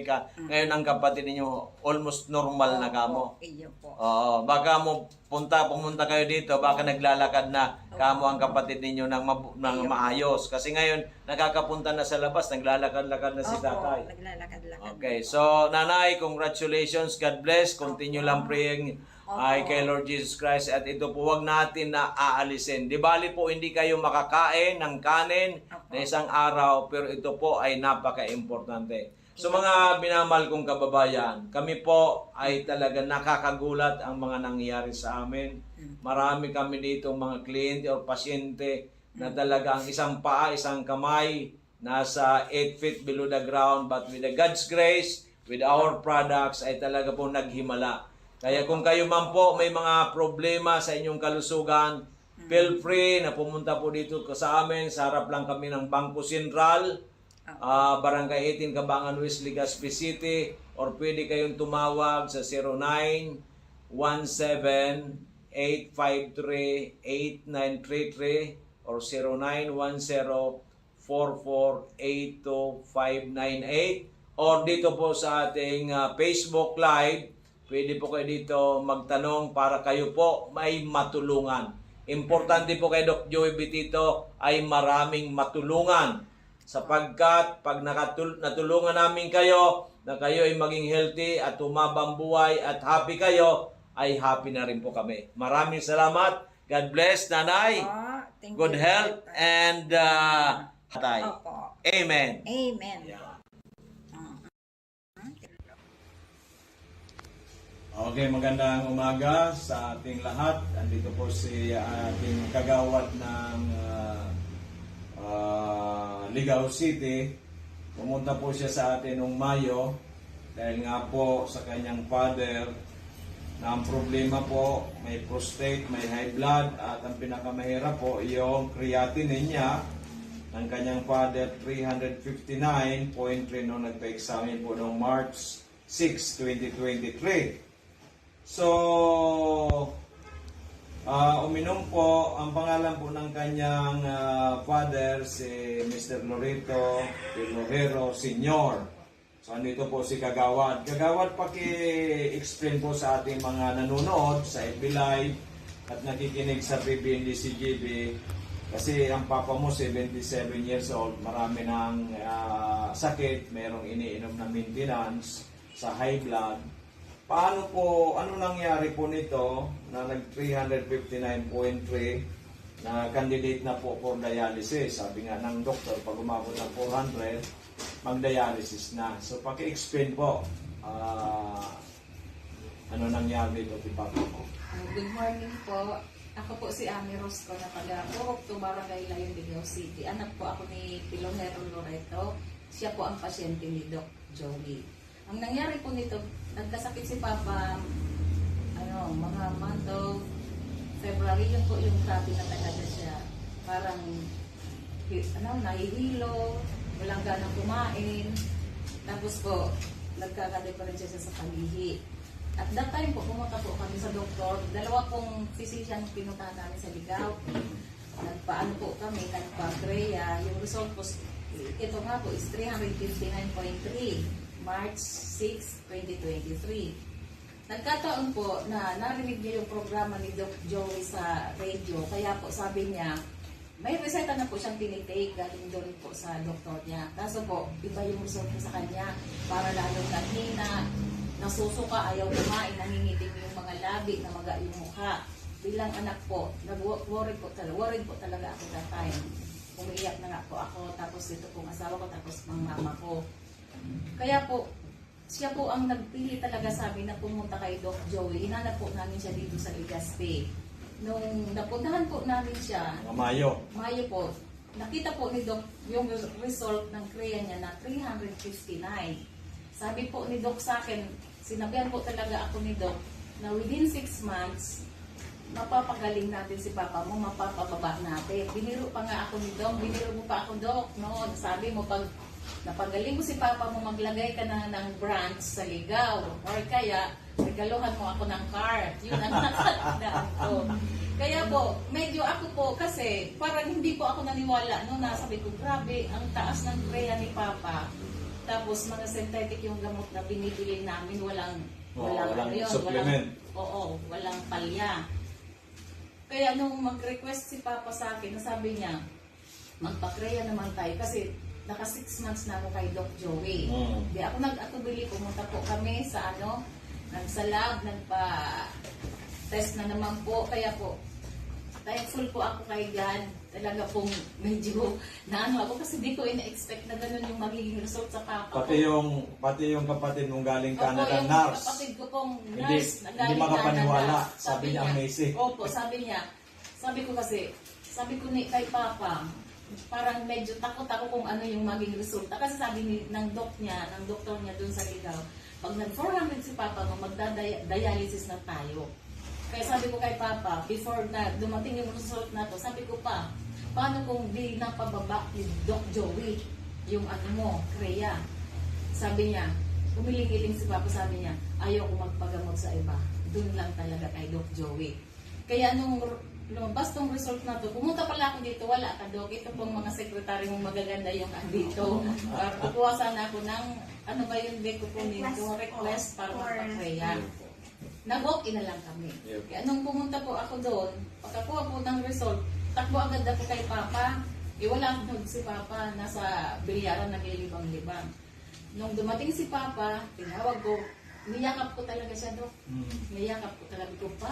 Amerika. Ngayon ang kapatid ninyo almost normal na kamo. Iyo po. Oo, baka pumunta kayo dito, baka naglalakad na kamo ang kapatid ninyo ng maayos. Kasi ngayon, nakakapunta na sa labas, naglalakad-lakad na si tatay. Naglalakad-lakad. Okay, so nanay, congratulations, God bless. Continue lang praying ay kay Lord Jesus Christ. At ito po, wag natin na aalisin. Di bali po, hindi kayo makakain ng kanin na isang araw, pero ito po ay napaka-importante. So mga binamahal kong kababayan, kami po ay talaga nakakagulat ang mga nangyayari sa amin. Marami kami dito mga kliyente o pasyente na talagang isang paa, isang kamay, nasa 8 feet below the ground, but with the God's grace, with our products, ay talaga po naghimala. Kaya kung kayo man po may mga problema sa inyong kalusugan, feel free na pumunta po dito sa amin. Sa harap lang kami ng Bangko Sentral, Barangay 18, Cabangan West, Legazpi City, or pwede kayong tumawag sa 0917-853-8933 or 0910-4482-598 or dito po sa ating Facebook Live. Pwede po kayo dito magtanong para kayo po may matulungan. Importante po kay Doc Joey Betito ay maraming matulungan. Sapagkat pag natulungan namin kayo, na kayo ay maging healthy at tumabang buhay at happy kayo, ay happy na rin po kami. Maraming salamat. God bless, Nanay. Good health and hatay. Amen. Amen. Yeah. Okay, magandang umaga sa ating lahat. Andito po si ating kagawad ng Ligao City. Pumunta po siya sa atin noong Mayo dahil nga po sa kanyang father na ang problema po may prostate, may high blood at ang pinakamahirap po yung creatinine niya ng kanyang father 359.3 noong nagpa-examine po noong March 6, 2023. So, uminom po, ang pangalan po ng kanyang father, si Mr. Loreto Pilojero Sr. So, andito po si Kagawad. Kagawad, paki-explain po sa ating mga nanonood sa FB Live at nakikinig sa PBND-CGB. Kasi ang papa mo, 77 years old, marami ng sakit, mayroong iniinom na maintenance sa high blood. Paano po, ano nangyari po nito na nag 359.3 na candidate na po for dialysis? Sabi nga ng doktor, pag umabot ng 400, mag-dialysis na. So, paki-explain po, ano nangyari dito kay Papa po? Good morning po. Ako po si Ami Rosco na taga-Purok, Barangay Layon, Ligao City. Anak po ako ni Pilojero Loreto. Siya po ang pasyente ni Doc Joey. Ang nangyari po nito, nagkasakit si Papa, mga month of February, yun po yung grabe na talaga siya. Parang, nahihilo, walang ganang kumain. Tapos po, nagkakadeferensya siya sa palihi. At that time po, pumunta po kami sa doktor. Dalawa pong physician pinuntahan namin sa Ligao. Nagpaano po kami, nagpa-Greya. Yung result po, ito nga po is 359.3. March 6, 2023. Nagkataon po na narinig niya yung programa ni Doc Joey sa radio. Kaya po sabi niya, may reseta na po siyang tinitake galing doon po sa doktor niya. Kaso po, iba yung result sa kanya. Para lalong naghina, nasusuka, ayaw kumain, nangingitim yung mga labi, namaga yung mukha. Bilang anak po, worried po talaga ako that time. Umiiyak na nga po ako, tapos ito pong asawa ko, tapos mga mama ko. Kaya po, siya po ang nagpili talaga sa amin na pumunta kay Doc Joey. Hinanap po namin siya dito sa Legazpi. Nung napuntahan po namin siya, Mayo po, nakita po ni Doc yung result ng Crea niya na 359. Sabi po ni Doc sa akin, sinabihan po talaga ako ni Doc na within 6 months, mapapagaling natin si Papa mo, mapapababa natin. Biniro pa nga ako ni Doc, biniro mo pa ako, Doc, no? Sabi mo, pag napagaling mo si Papa mo, maglagay ka na ng branch sa Ligao. Or kaya, regaluhan mo ako ng car. Yun ang nakatandaan ko. Kaya po, medyo ako po, kasi parang hindi po ako naniwala. No, nasabi ko, grabe, ang taas ng Crea ni Papa. Tapos mga synthetic yung gamot na binibili namin, walang walang ano yun, supplement. walang palya. Kaya nung mag-request si Papa sa akin, sabi niya, magpa-Kreya naman tayo kasi naka 6 months na ako kay Doc Joey. Di ako nag-atubili, pumunta po kami sa nagsa-lab, nagpa-test na naman po. Kaya po, thankful po ako kay God. Talaga pong medyo naano ako kasi di ko ina-expect na ganun yung magiging result sa papa ko. Pati yung kapatid mong galing Opo, Canada, yung nurse. kapatid ko pong Hindi- nurse na hindi galing makapaniwala. Canada. Sabi niya, amazing. Opo, sabi ko kasi, sabi ko kay Papa, parang medyo takot ako kung ano yung maging resulta. Kasi sabi ng doktor niya dun sa Ligaw, pag nag-400 si Papa mo, magda-dialysis na tayo. Kaya sabi ko kay Papa, before na dumating yung result na to, sabi ko pa, paano kung di napababa ni Doc Joey yung Kreya? Sabi niya, umiling-iling si Papa, sabi niya, ayaw ko magpagamot sa iba. Doon lang talaga kay Doc Joey. Kaya nung lumabas tong result na to, pumunta pala ako dito, wala ka Doc. Ito pong mga sekretary mong magaganda yung andito. Kukuha sana ako ng, ano ba yung deko po nito, request para magpa-Kreya. Nag-walk-in na lang kami. Kaya nung pumunta po ako doon, pagkakuha po ng result, takbo agad ako kay Papa. Wala akong si Papa, nasa bilyaran naglilibang-libang. Nung dumating si Papa, tinawag ko, niyakap ko talaga siya, Dok. Niyakap ko talaga ko pa.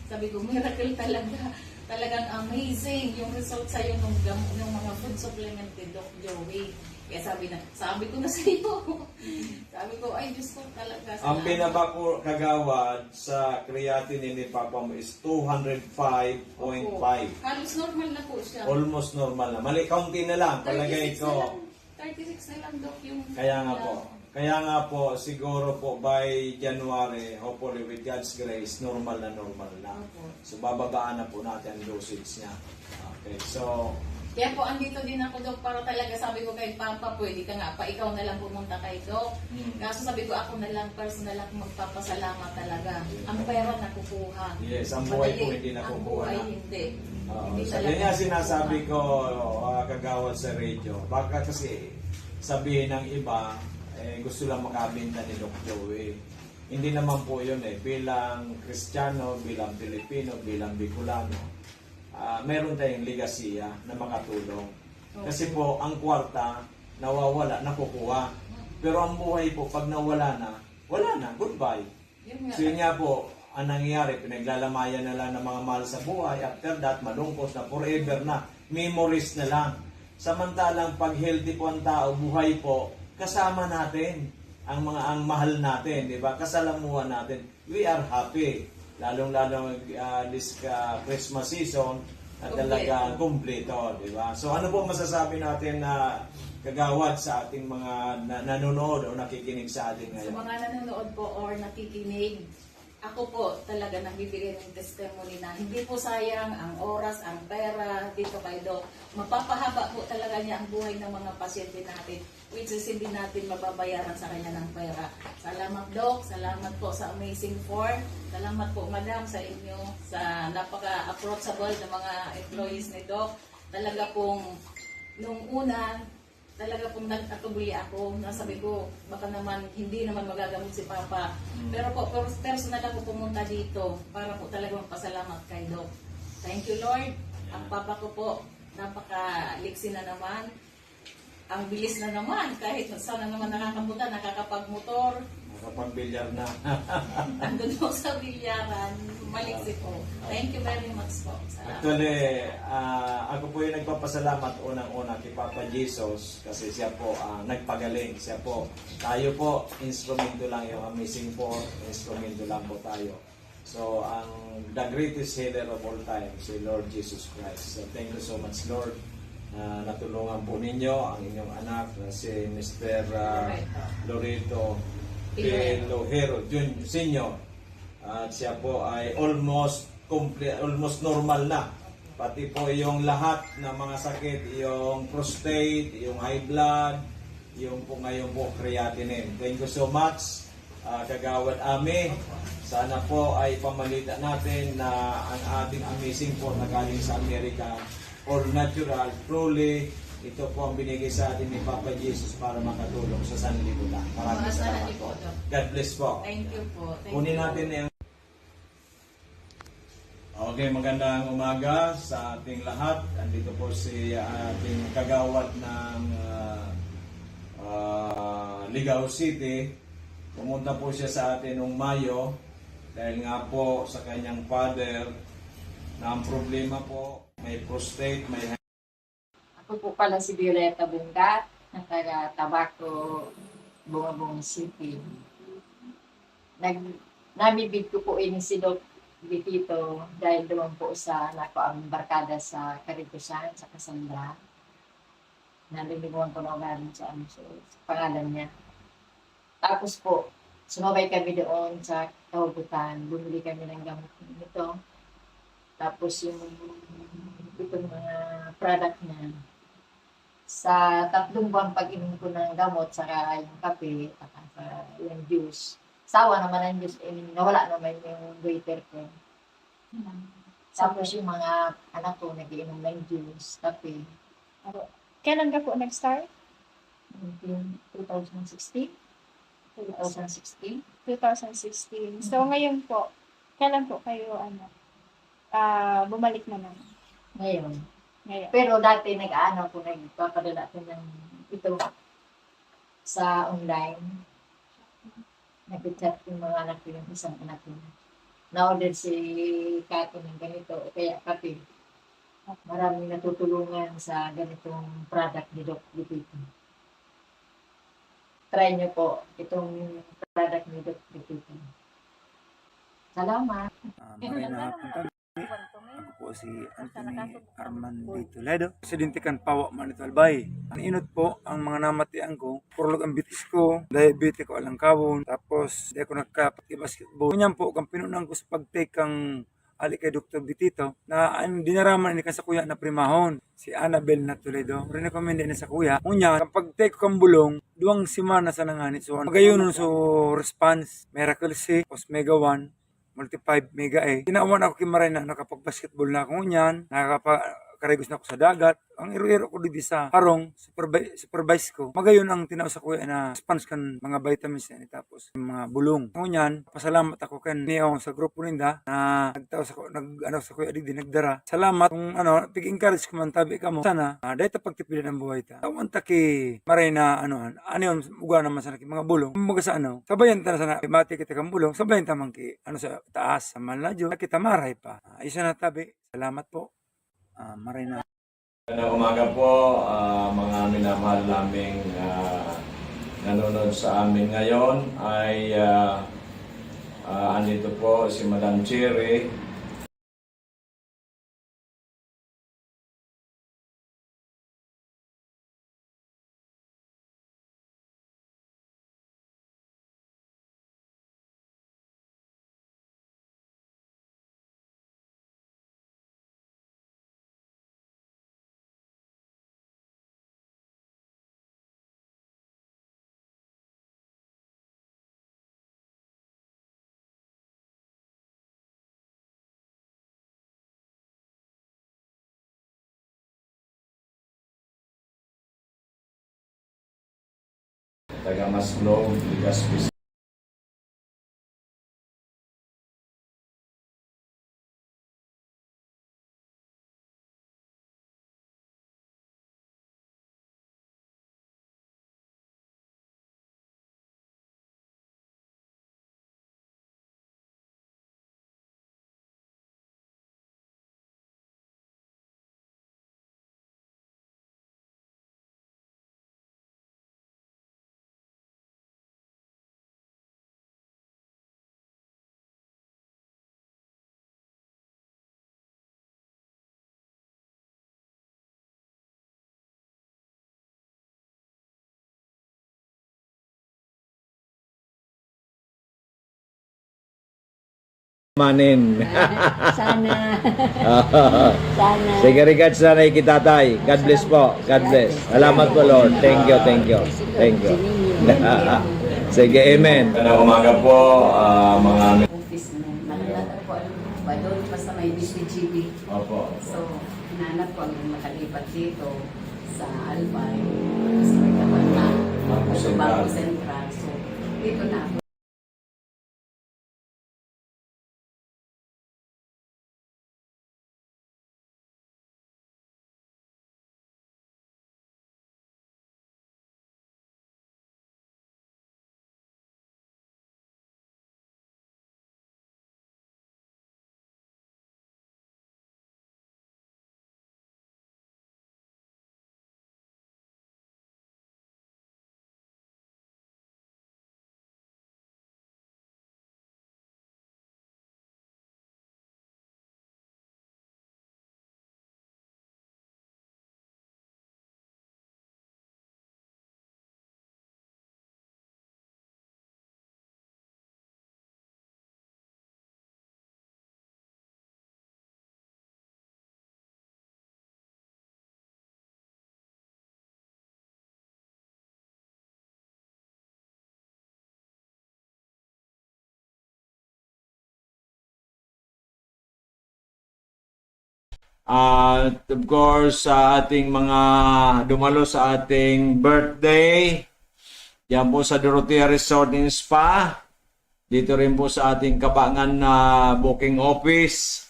Sabi ko, miracle talaga. Talagang amazing yung result sa'yo nung mga food supplement ni Doc Joey. Kaya sabi ko na sa iyo. Sabi ko, ay Diyos ko talaga. Ang pinabako kagawad sa creatinine ni Papa mo is 205.5. Halos normal na po siya. Almost normal na. Mali, kaunti na lang. Palagay 36 ko. na lang, 36 na lang, Doc, yung... Kaya nga po, siguro po by January, hopefully with God's grace, normal na. Opo. So bababaan na po natin ang dosage niya. Okay, so Kaya po, andito din ako, Doc, para talaga sabi ko kay Papa, pwede ka nga pa, ikaw na lang pumunta kay Doc. Kaso sabi ko, ako na lang, personal ako magpapasalamat talaga. Ang pera nakukuha. yes, ang buhay po hindi Ang nakukuha buhay na. hindi. So yun nga sinasabi ko, kagawad sa radio. Baka kasi sabihin ng iba, gusto lang makabinta ni Doc Joey. Hindi naman po yun bilang Kristiyano, bilang Pilipino, bilang Bicolano. Meron tayong ligasiya na makatulong. Kasi po, ang kwarta, nawawala, nakukuha. Pero ang buhay po, pag nawala na, wala na, goodbye. So yun nga po, ang nangyayari, pinaglalamayan na lang ng mga mahal sa buhay. After that, malungkot na, forever na, memories na lang. Samantalang pag healthy po ang tao, buhay po, kasama natin ang mahal natin, di ba? Kasalamuhan natin. We are happy. Lalong-lalo this Christmas season na talaga kumpleto, di ba? So ano po masasabi natin na kagawad sa ating mga nanonood o nakikinig sa atin Sa ngayon? mga nanonood po or nakikinig, ako po talaga nagbibigay ng testimony na hindi po sayang ang oras, ang pera dito kay Doc. Mapapahaba po talaga niya ang buhay ng mga pasyente natin, which is hindi natin mababayaran sa kanya ng pera. Salamat, Doc. Salamat po sa Amazing 4. Salamat po, Madam, sa inyo, sa napaka-approachable na mga employees ni Doc. Talaga pong, nung una, talaga pong nag-atubuli ako. Nasabi ko, baka naman, hindi naman magagamot si Papa. Pero po, personal ako pumunta dito para po talaga magpasalamat kay Doc. Thank you, Lord. Ang Papa ko po, napaka-liksi na naman. Ang bilis na naman, kahit sana naman nakakapunta, nakakapag-motor. Nakapag-bilyar na. Andun po sa bilyaran, maliksi po. Thank you very much po. Salamat. Actually, ako po yung nagpapasalamat unang-una kay Papa Jesus kasi siya po nagpagaling. Siya po, tayo po, instrumento lang yung Amazing 4, instrumento lang po tayo. So, the greatest healer of all time, si Lord Jesus Christ. So, thank you so much, Lord. Natulungan po ninyo ang inyong anak na si Mr. Loreto Pilojero Senior. At siya po ay almost normal na. Pati po yung lahat ng mga sakit, yung prostate, yung high blood, yung po ngayon po creatinine. Thank you so much, Kagawad Ami. Sana po ay pamalita natin na ang ating Amazing po na galing sa Amerika, all natural, truly ito po ang binigay sa atin ni Papa Jesus para makatulong sa sanlibutan. Maraming salamat po. God bless po. Thank you po. Thank Kunin you. natin yung... Okay, magandang umaga sa ating lahat. Andito po si ating kagawad ng Ligao City. Pumunta po siya sa atin noong Mayo dahil nga po sa kanyang father na ang problema po, may prostate, may... Ako po pala si Violeta Bungat, ng taga Tabaco, Bungabong City. Namibig ko po ini si Doc Bitito dahil doon po sa nako ang barkada sa Caritusan, sa Cassandra. Nalilimuan ko na ugarin sa pangalan niya. Tapos po, sumabay kami doon sa Kahugutan. Bumili kami ng gamot nito. Tapos yung itong mga product niya. Sa 3 buwan pag-inom ko ng gamot, saka yung kape, saka yung juice. Sawa naman ang juice, nawala naman yung waiter ko. Tapos yung mga anak ko, nag-inom ng juice, kape. Kailan ka po nag-start? 2016? 2016? 2016. So, ngayon po, kailan po kayo, bumalik naman? Ngayon. Ngayon. Pero dati nag-ano ko, nagpapadala ko ng ito sa online. Nag-chat yung mga anak ko, yung isang anak ko. Na-order si Kati ng ganito, o kaya kape. Maraming natutulungan sa ganitong product ni Doc Lupito. Try nyo po itong product ni Doc Lupito. Salamat. Marina punta. Ako po si Anthony Armandito Ledo. Presidente kan Pawa Manito Albay. Ang inot po ang mga namatian ko. Purlog ang bitis ko. Diabetes ko alang kawon. Tapos di ako nagka-basketball. Kunyan po kang pinunan ko sa pag-take kang ali kay Dr. Bitito na ang dinaraman ni kan sa kuya na primahon. Si Annabel na Toledo. Recommend na sa kuya. Kunyan, kapag take ko kang bulong, 2 semana sa nanganit. So, magayon so response. Miracle C, Osmega 1. Multi-5 mega Tinawan ako kimaray na nakapag-basketball na ako niyan, nakakaregos na ako sa dagat. Ang iro-iro ko dito sa harong, supervise ko. Magayon ang tinaw sa kuya na spans kan mga vitamins na tapos mga bulong. Ako niyan, pasalamat ako kan niyo sa grupo ninda na nagtaw sa kuya di nagdara. Salamat kung pig-encourage ko man tabi ka mo. Sana dahil pagtipilan ng buhay ta. Tawan ta ki maray na yun, uga naman sa mga bulong. Mga sa sabayan ta na sana mati kita kang bulong, sabayan ta man ki sa taas sa manladyo. Kita maray pa. Isa na tabi. Salamat po. Maray na. Magandang umaga po, mga minamahal naming nanonood sa amin ngayon ay andito po si Madam Cherry. Taga Maslog, Legazpi. Manin. Sana. Sana. Sige, regards na nakikitatay. God bless po. God bless. Salamat po, Lord. Thank you, thank you. Thank you. Sige, amen. Magandang umaga po, mga... Office na. Nakilala ko ba doon basta may BCGB. Opo. So, hinanap ko ang makalipat dito. sa Albay. Kasi may kabata. Bago Sa Central. Bago Central. So, dito na ako. At of course, sa ating mga dumalo sa ating birthday, yan po sa Dorotea Resort and Spa, dito rin po sa ating Kabangan na booking office.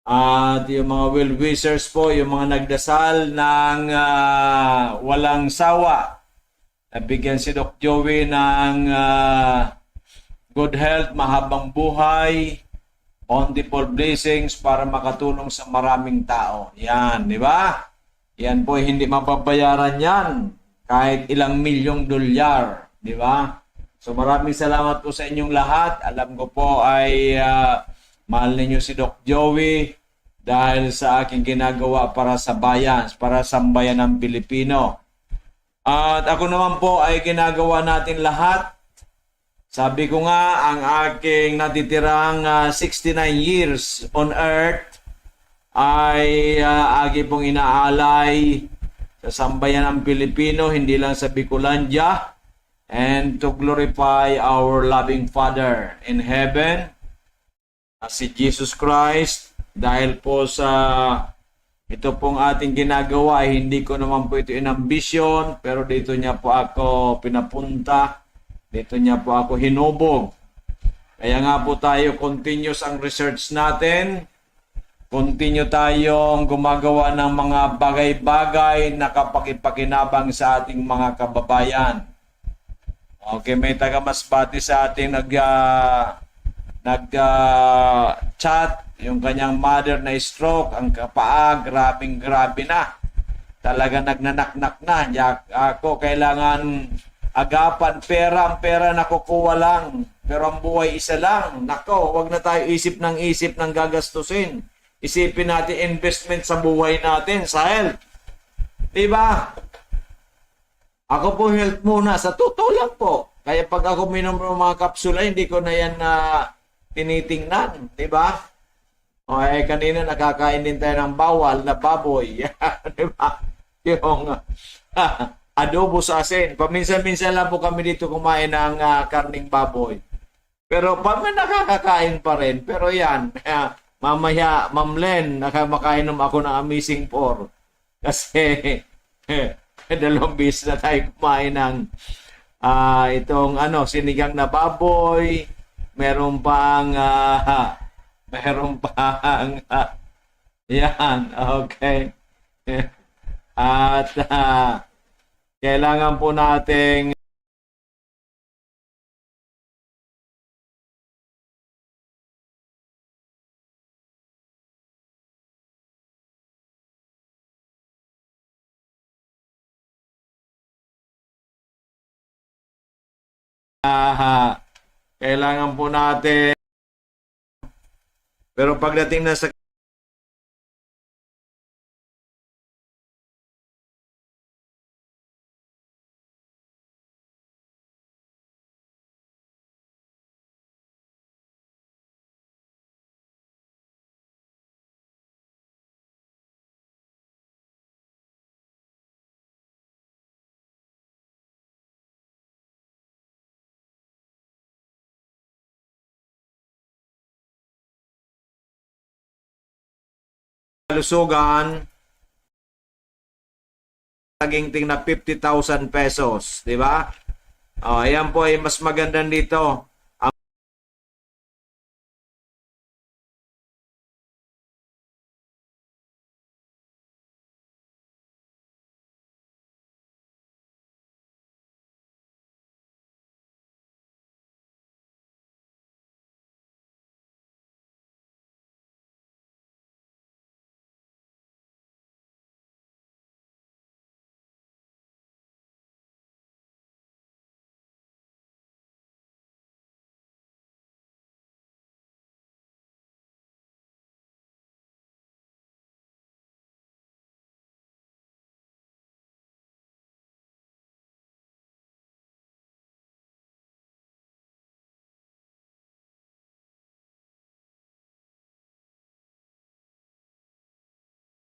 At yung mga well-wishers po, yung mga nagdasal ng walang sawa. Nabigyan si Doc Joey ng good health, mahabang buhay, bountiful blessings para makatulong sa maraming tao. Yan, di ba? Yan po, hindi mapabayaran yan. Kahit ilang milyong dolyar. Di ba? So maraming salamat po sa inyong lahat. Alam ko po ay mahal ninyo si Doc Joey dahil sa aking ginagawa para sa bayan, para sa bayan ng Pilipino. At ako naman po ay ginagawa natin lahat. Sabi ko nga, ang aking natitirang 69 years on earth ay agi pong inaalay sa sambayan ng Pilipino, hindi lang sa Bicolandia, and to glorify our loving Father in heaven, si Jesus Christ. Dahil po sa ito pong ating ginagawa, hindi ko naman po ito inambisyon, pero dito niya po ako pinapunta. Dito niya po ako hinubog. Kaya nga po tayo, continuous ang research natin. Continue tayong gumagawa ng mga bagay-bagay na kapag-ipakinabang sa ating mga kababayan. Okay, may taga-Masbate sa ating nag-chat. Yung kanyang mother na stroke, ang kapaa, grabe na. Talaga nagnanaknak na. Ako kailangan agapan pera, ang pera nakukuha lang. Pero ang buhay isa lang. Nako, wag na tayo isip ng gagastusin. Isipin natin investment sa buhay natin, sa health. Diba? Ako po health muna. Sa totoo lang po. Kaya pag ako minom ng mga kapsula, hindi ko na yan tinitingnan. Diba? O kanina nakakain din tayo ng bawal na baboy. Diba? Yung adobo sa asin. Paminsan-minsan lang po kami dito kumain ng karning baboy. Pero nakakakain pa rin. Pero yan, mamaya, Ma'am Len, makainom ako ng Amazing 4. Kasi, dalawang bis na tayo kumain ng itong sinigang na baboy. Meron pang, yan, okay. At, kailangan po nating kailangan po natin, pero pagdating na sa kalusugan, naginting na 50,000 pesos, di ba? Ayan po ay mas maganda dito.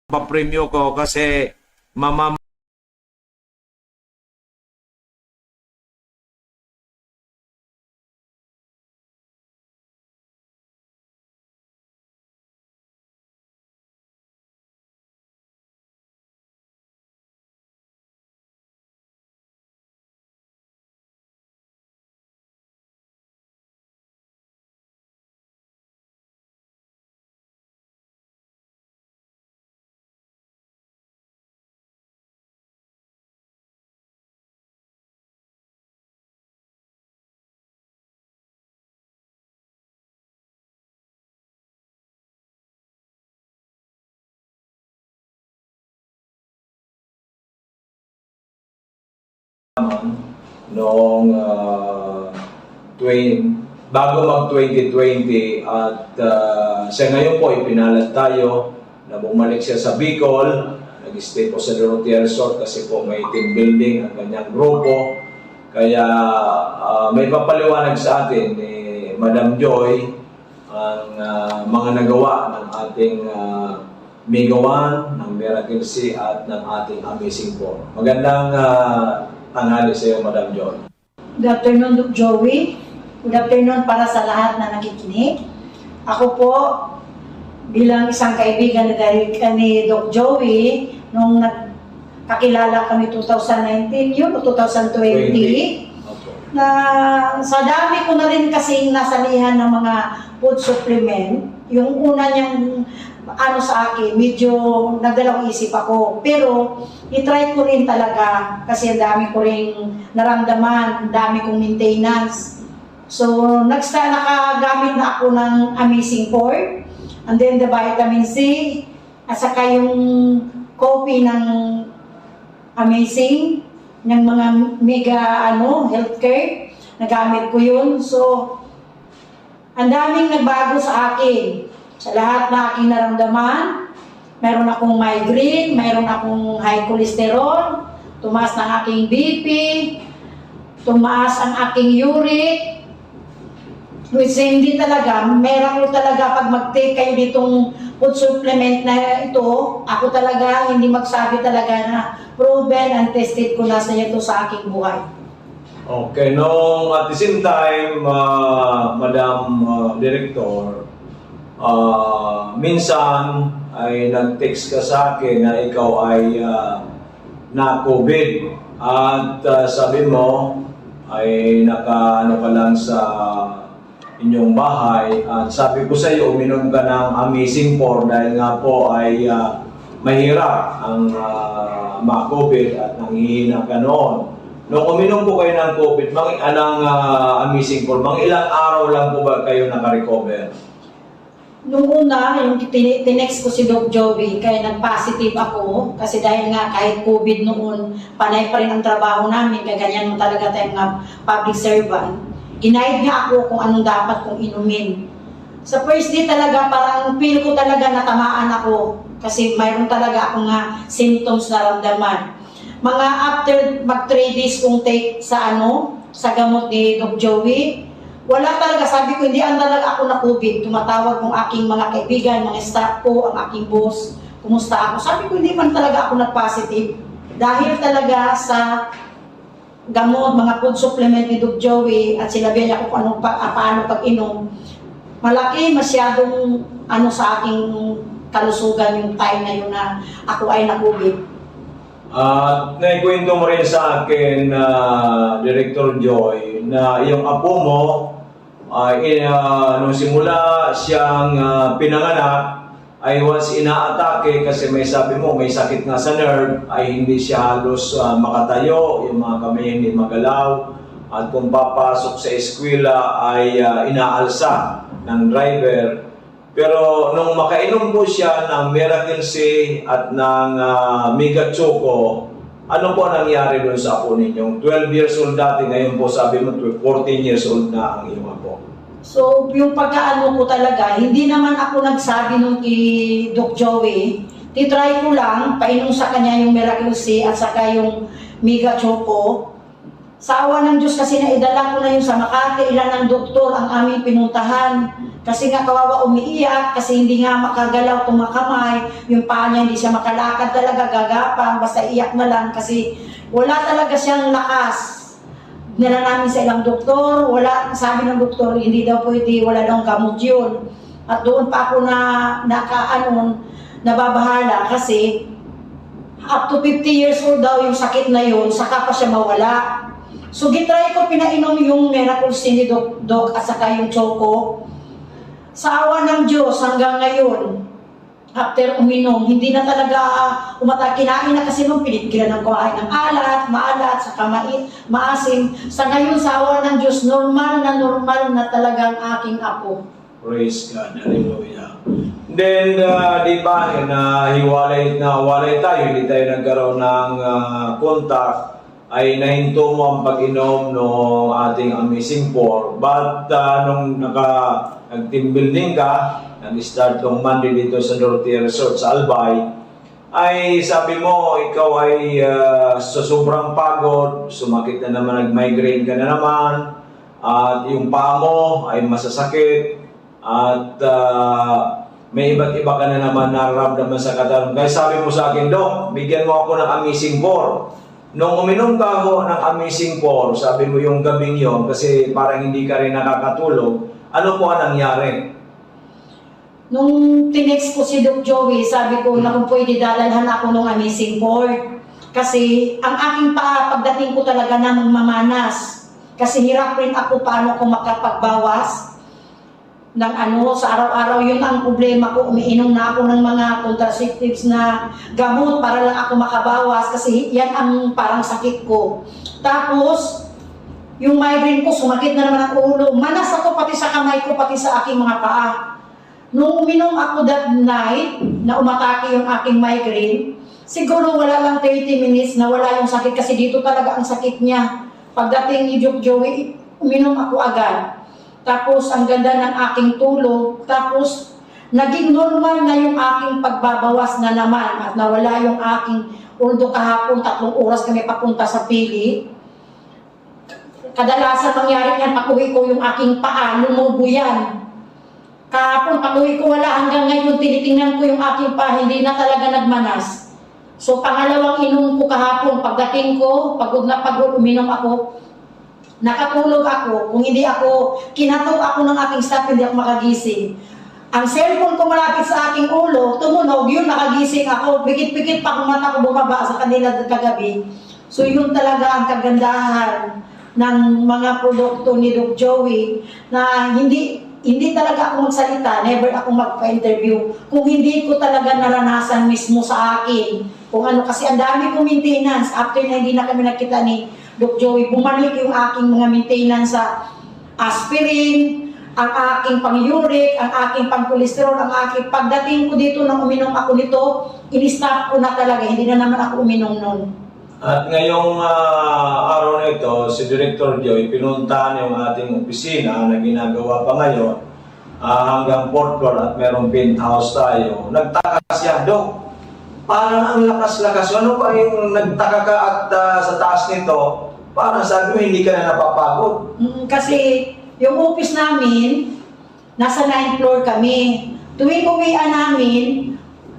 Papremyo ko kasi mama noong bago mag 2020 at siya ngayon po ipinalad tayo na bumalik siya sa Bicol, nag-stay po sa Dorotea Resort kasi po may team building ang kanyang grupo. Kaya may papaliwanag sa atin ni Madam Joy ang mga nagawa ng ating Mega One, ng Miracle Sea at ng ating Amazing 4. Magandang tanghali sa iyo, Madam Joy. Good afternoon, Doc Joey. Good afternoon para sa lahat na nakikinig. Ako po, bilang isang kaibigan na ni Doc Joey, nung nagkakilala kami 2019 yun o 2020, na sa dami ko na rin kasing nasalihan ng mga food supplement, yung una niyang sa akin, medyo nagdalawang isip ako. Pero, itry ko rin talaga kasi ang dami ko rin naramdaman, ang dami kong maintenance. So, nakagamit na ako ng Amazing 4, and then the vitamin C, at saka yung coffee ng Amazing, ng mga mega healthcare, nagamit ko yun. So, ang daming nagbago sa akin. Sa lahat na aking naramdaman, meron akong migraine, meron akong high cholesterol, tumaas ng aking BP, tumaas ang aking uric, which hindi talaga, meron ko talaga pag mag-take kayo ditong food supplement na ito, ako talaga hindi magsabi talaga na proven and tested ko na sa ito sa aking buhay. Okay, no, at the same time, Madam Director, minsan ay nag-text ka sa akin na ikaw ay na-COVID at sabi mo ay naka ka lang sa inyong bahay at sabi ko sa iyo uminom ka ng Amazing 4 dahil nga po ay mahirap ang ma-COVID at nanghihina ka noon. Nung uminom po kayo ng COVID, Amazing 4, mga ilang araw lang po ba kayo naka-recover? Nung una, yung tinext ko si Doc Joey, kaya nag-positive ako. Kasi dahil nga kahit COVID noon, panay pa rin ang trabaho namin, kaya ganyan mo talaga tayong mga public servant. Inaid niya ako kung anong dapat kong inumin. Sa first day talaga, parang feel ko talaga natamaan ako. Kasi mayroon talaga akong symptoms na ramdaman. Mga after mag 3 days kong take sa sa gamot ni Doc Joey, wala talaga, sabi ko, hindi talaga ako na COVID. Tumatawag ng aking mga kaibigan, mga staff ko, ang aking boss, kumusta ako. Sabi ko, hindi man talaga ako nag-positive. Dahil talaga sa gamot, mga food supplement ni Doc Joey, at sila Bella ko kung paano pag-inom, malaki masyadong sa aking kalusugan yung time na yun na ako ay na-COVID. At naikwento mo rin sa akin, Director Joy, na yung apo mo, nung simula siyang pinanganak, ay once inaatake kasi may sabi mo, may sakit nga sa nerve, ay hindi siya halos makatayo, yung mga kamay hindi magalaw, at kung papasok sa eskwela ay inaalsa ng driver. Pero nung makainom po siya ng Miracle C at ng Mega Choco, ano po nangyari doon sa apo ninyong 12 years old dati, ngayon po sabi mo 14 years old na ang iyong apo? So, yung pagkaano ko talaga, hindi naman ako nagsabi nung kay Doc Joey. Titry ko lang, painom sa kanya yung Miracle C at saka yung Mega Choco. Sa awa ng Diyos kasi naidala ko na yung sa Makati, ilan ng doktor ang aming pinuntahan. Kasi nga kawawa umiiyak, kasi hindi nga makagalaw itong makamay, yung paa niya hindi siya makalakad talaga, gagapang, basta iyak na lang kasi wala talaga siyang lakas. Nila namin sa ilang doktor, wala, sabi ng doktor, hindi daw pwede, wala daw gamot yun. At doon pa ako nababahala kasi up to 50 years old daw yung sakit na yun, saka pa siya mawala. So gitry ko, pinainom yung Miracle C ni Doc at saka yung Choco. Sa awa ng Diyos hanggang ngayon, after uminom, hindi na talaga kinain na kasi nung pinigilan ng kumain ng maalat, saka maasim. Sa ngayon, sa awa ng Diyos, normal na talagang aking apo. Praise God. Hallelujah. Then, di ba, hiwalay tayo, hindi tayo nagkaroon ng contact, ay nahinto mo ang pag-inom ng ating Amazing 4. But nung nag-team building ka, nag-start tong Monday dito sa Dorotea Resort sa Albay, ay sabi mo, ikaw ay sa sobrang pagod, sumakit na naman, nag-migraine ka na naman, at yung paa mo ay masasakit, at may iba't iba ka na naman nararamdaman sa katawan. Kaya sabi mo sa akin, Dok, bigyan mo ako ng Amazing 4. Nung uminom ka ako ng Amazing 4, sabi mo yung gabing yon, kasi parang hindi ka rin nakakatulog, ano po ang nangyari? Nung tinext ko si Doc Joey, sabi ko na kung pwede dadalhan ako ng Amazing 4. Kasi ang aking paa, pagdating ko talaga na mamanas. Kasi hirap rin ako paano ko makapagbawas ng sa araw-araw. Yun ang problema ko, umiinom na ako ng mga contraceptives na gamot para lang ako makabawas kasi yan ang parang sakit ko. Tapos, yung migraine ko, sumakit na naman ang ulo. Manas ako pati sa kamay ko, pati sa aking mga paa. Nung uminom ako that night, na umatake yung aking migraine, siguro wala lang 30 minutes na wala yung sakit kasi dito talaga ang sakit niya. Pagdating ni Doc Joey, uminom ako agad. Tapos, ang ganda ng aking tulog. Tapos, naging normal na yung aking pagbabawas na naman at nawala yung aking, although kahapon 3 oras kami papunta sa Pili. Kadalasan mangyari yan, pag-uwi ko yung aking paa, lumubo yan. Kahapon, pag-uwi ko wala, hanggang ngayon, tinitingnan ko yung aking paa, hindi na talaga nagmanas. So, pangalawang inom ko kahapon, pagdating ko, pagod na pagod, uminom ako, nakatulog ako, kung hindi ako, kinatok ako ng aking staff, hindi ako makagising. Ang cellphone ko malapit sa aking ulo, tumunog, yun, nakagising ako, pikit-pikit pa kung mata ko bumaba sa kanila kagabi. So yun talaga ang kagandahan ng mga produkto ni Doc Joey, na hindi talaga ako magsalita, never ako magpa-interview, kung hindi ko talaga naranasan mismo sa akin. Kung ano, kasi ang dami kong maintenance, after na hindi na kami nakita ni Doc Joey, bumalik yung aking mga maintenance sa aspirin, ang aking pang-uric, ang aking pang-cholesterol, ang aking pagdating ko dito nang uminom ako nito, in-stop ko na talaga, hindi na naman ako uminom nun. At ngayong araw na ito, si Director Joy, pinuntahan yung ating opisina na ginagawa pa ngayon hanggang 4th floor at merong penthouse tayo. Nagtaka siya, Dok, parang ang lakas-lakas. Ano pa yung nagtaka ka at sa taas nito, parang sabi mo hindi ka na napapagod. Kasi yung office namin, nasa 9th floor kami. Tuwing uwian namin,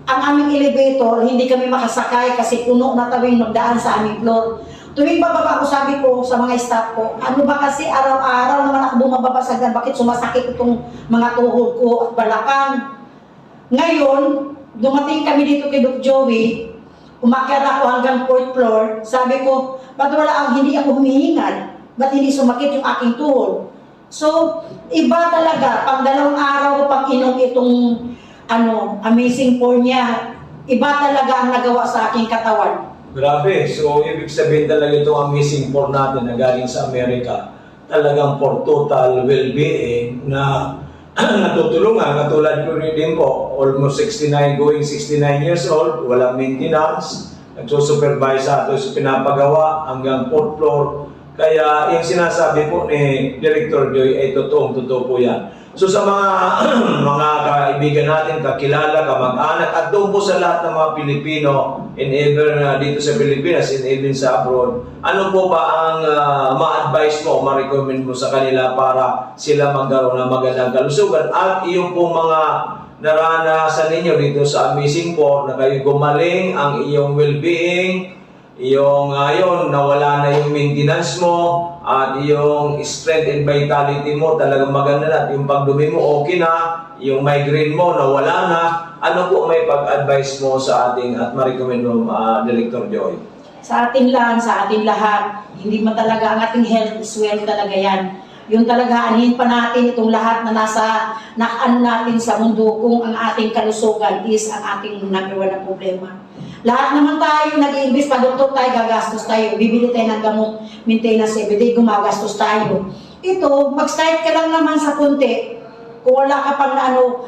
ang aming elevator, hindi kami makasakay kasi puno na tawing magdaan sa aming floor. Tuwing bababa ko, sabi ko sa mga staff ko, ano ba kasi araw-araw naman ako bumababa sa hagdan, bakit sumasakit itong mga tuhod ko at balakang? Ngayon, dumating kami dito kay Doc Joey, Umakyat ako hanggang 4th floor. Sabi ko, ba't hindi ako humihingal? Ba't hindi sumakit yung aking tuhod? So, iba talaga. Pag 2 araw ko pang inom itong amazing pour niya, iba talaga ang nagawa sa aking katawan. Grabe. So, ibig sabihin talaga itong amazing for natin na galing sa Amerika, talagang for total well-being na natutulungan. Katulad ko rin din po, almost 69, going 69 years old, walang maintenance, nagsusupervise sa ato sa pinapagawa hanggang 4th floor. Kaya yung sinasabi po ni Director Joy ay totoo po yan. So sa mga mga kaibigan natin, kakilala, kamag-anak, at doon po sa lahat ng mga Pilipino, and even dito sa Pilipinas, and even sa abroad, ano po ba ang ma-advise mo, ma-recommend mo sa kanila para sila magkaroon ng magandang kalusugan? At yung po mga naranasan ninyo dito sa Amazing Four, na kayo gumaling, ang iyong well-being, yung ngayon, nawala na yung maintenance mo, at yung strength and vitality mo talagang maganda na, at yung pagdumi mo okay na, yung migraine mo nawala na. Ano po may pag-advise mo sa ating at ma-recommend mo, Director Joy? Sa atin lang, sa atin lahat, hindi man talaga ang ating health is wealth talaga yan. Yung talaga, anin pa natin itong lahat na nasa nakaan natin sa mundo kung ang ating kalusugan is ang ating number 1 na problema. Lahat naman tayo nag-i-invest pa, doktor tayo, gagastos tayo, bibili tayo ng gamot, maintenance everyday, gumagastos tayo. Ito, mag-start ka lang naman sa konti. Kung wala ka pang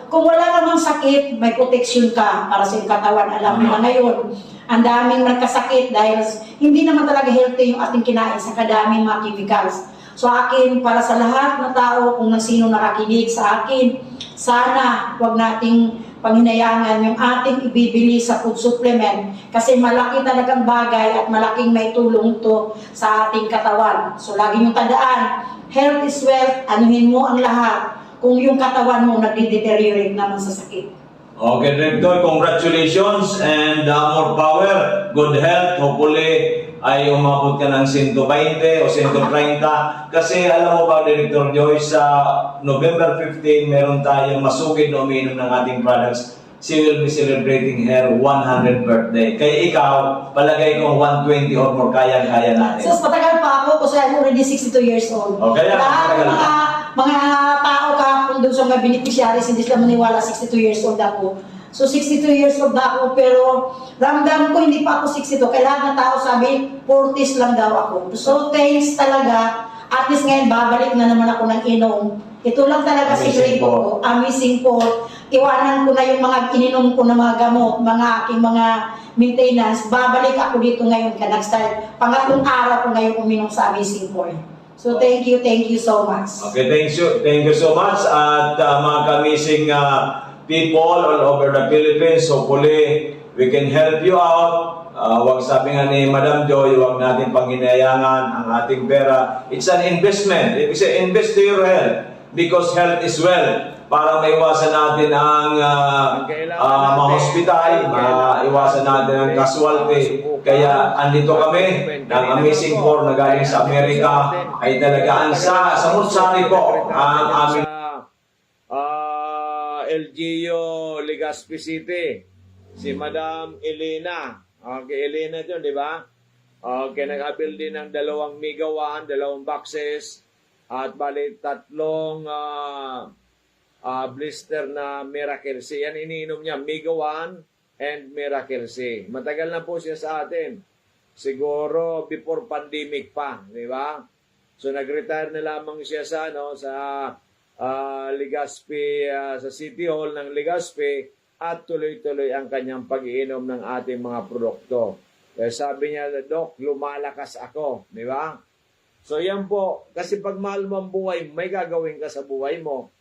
kung wala namang sakit, may protection ka para sa iyong katawan. Alam mo na ngayon, ang daming nagkasakit dahil hindi naman talaga healthy yung ating kinain sa kadaming mga chemicals. So akin, para sa lahat ng tao, kung sino nakakinig sa akin, sana wag nating panghinayangan yung ating ibibili sa food supplement kasi malaki talagang bagay at malaking may tulong to sa ating katawan. So lagi nyo tandaan, health is wealth, anuhin mo ang lahat kung yung katawan mo nagde-deteriorate naman sa sakit. Okay, Director, congratulations and more power, good health. Hopefully ay umabot ka ng 120 o 130. Kasi alam mo ba, Director Joy, sa November 15, meron tayong masugid na umiinom ng ating products. She will be celebrating her 100th birthday. Kaya ikaw, palagay kong 120 or more, kaya-kaya natin. So matagal pa ako kasi I'm already 62 years old. Okay, Lahat matagal ng pa. mga tao ka kung doon sa mga beneficiaries, hindi sila maniwala 62 years old ako. So 62 years old na ako, pero ramdam ko hindi pa ako 62. Kaya lahat ng tao sabi, 40s lang daw ako. So thanks talaga. At least ngayon, babalik na naman ako ng inom. Ito lang talaga si Amazing ko. Amazing po. Iwanan ko na yung mga ininom ko na mga gamot, mga aking mga maintenance. Babalik ako dito ngayon ka nag-start. Pangatlong araw ko ngayon uminom sa Amazing Four. So thank you so much. Okay, thank you so much. At mga kamising people all over the Philippines, hopefully we can help you out. Wag sabi nga ni Madam Joy, wag natin panghinayangan ang ating pera. It's an investment. Ibig sabihin, invest to your health because health is wealth. Para maiwasan natin ang mga hospital, maiwasan natin ang casualty. Kaya andito kami ng Amazing Four na galing sa Amerika ay talagaan sa Samutsari po ang aming LGU Legazpi City. Si Madam Elena. Okay, Elena ito, di ba? Okay, nag-abil din ng 2 megawan, 2 boxes, at bali 3 blister na Miracle C. Yan iniinom niya, Mega 1 and Miracle C. Matagal na po siya sa atin. Siguro before pandemic pa, di ba? So nag-retire na lamang siya sa Legazpi, sa City Hall ng Legazpi, at tuloy-tuloy ang kanyang pag-iinom ng ating mga produkto. Kaya sabi niya, Dok, lumalakas ako, di ba? So yan po, kasi pag mahal mo ang buhay, may gagawin ka sa buhay mo.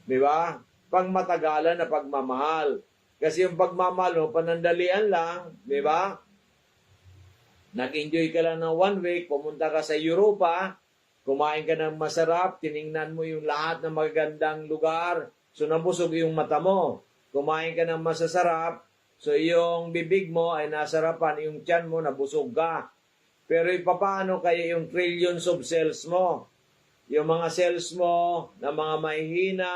Di ba? Pangmatagalan na pagmamahal. Kasi yung pagmamahal mo, panandalian lang, di ba? Nag-enjoy ka lang ng 1 week, pumunta ka sa Europa, kumain ka ng masarap, tiningnan mo yung lahat ng magagandang lugar, so nabusog yung mata mo. Kumain ka ng masasarap, so yung bibig mo ay nasarapan, yung tiyan mo nabusog ka. Pero paano kaya yung trillions of cells mo? Yung mga cells mo na mga mahihina,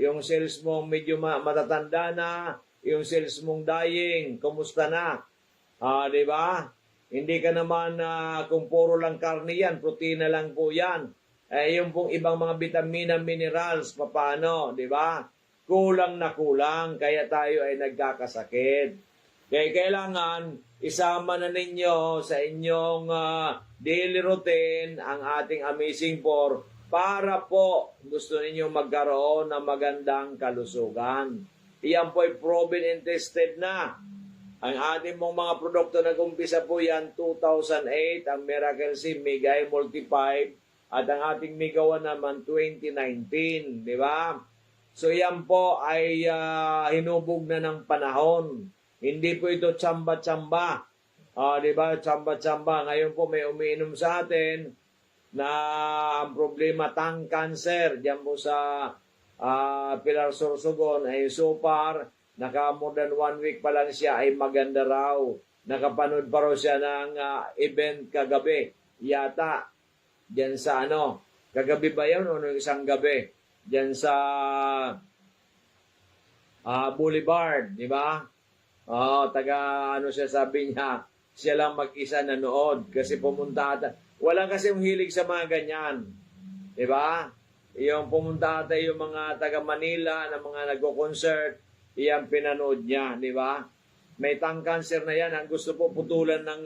yung cells mo medyo matatanda na, yung cells mong dying, kumusta na? Di ba? Hindi ka naman kung puro lang karne yan, protina lang po yan. Yung pong ibang mga vitamina, minerals, paano, di ba? Kulang na kulang, kaya tayo ay nagkakasakit. Kaya kailangan isama na ninyo sa inyong daily routine ang ating Amazing 4 para po gusto ninyo magkaroon ng magandang kalusugan. Iyan po ay proven and tested na. Ang ating mong mga produkto nag-umpisa po yan 2008, ang Miracle C Mega Multi 5 at ang ating Mega 1 naman 2019, di ba? So yan po ay hinubog na ng panahon. Hindi po ito tsamba-tsamba. Di ba? Tsamba-tsamba. Ngayon po may umiinom sa atin na ang problema tongue cancer. Diyan po sa Pilar Sorsogon ay so far naka more than 1 week pa lang siya ay maganda raw. Nakapanood pa raw siya ng event kagabi. Yata. Diyan sa kagabi ba yun o isang gabi? Diyan sa Boulevard, di ba? Siya sabi niya, siya lang mag-isa nanood kasi pumunta ata. Wala kasi yung hilig sa mga ganyan. Di ba? Yung pumunta ata yung mga taga Manila na mga nagko-concert, iyan pinanood niya, di ba? May tongue cancer na yan, ang gusto po putulan ng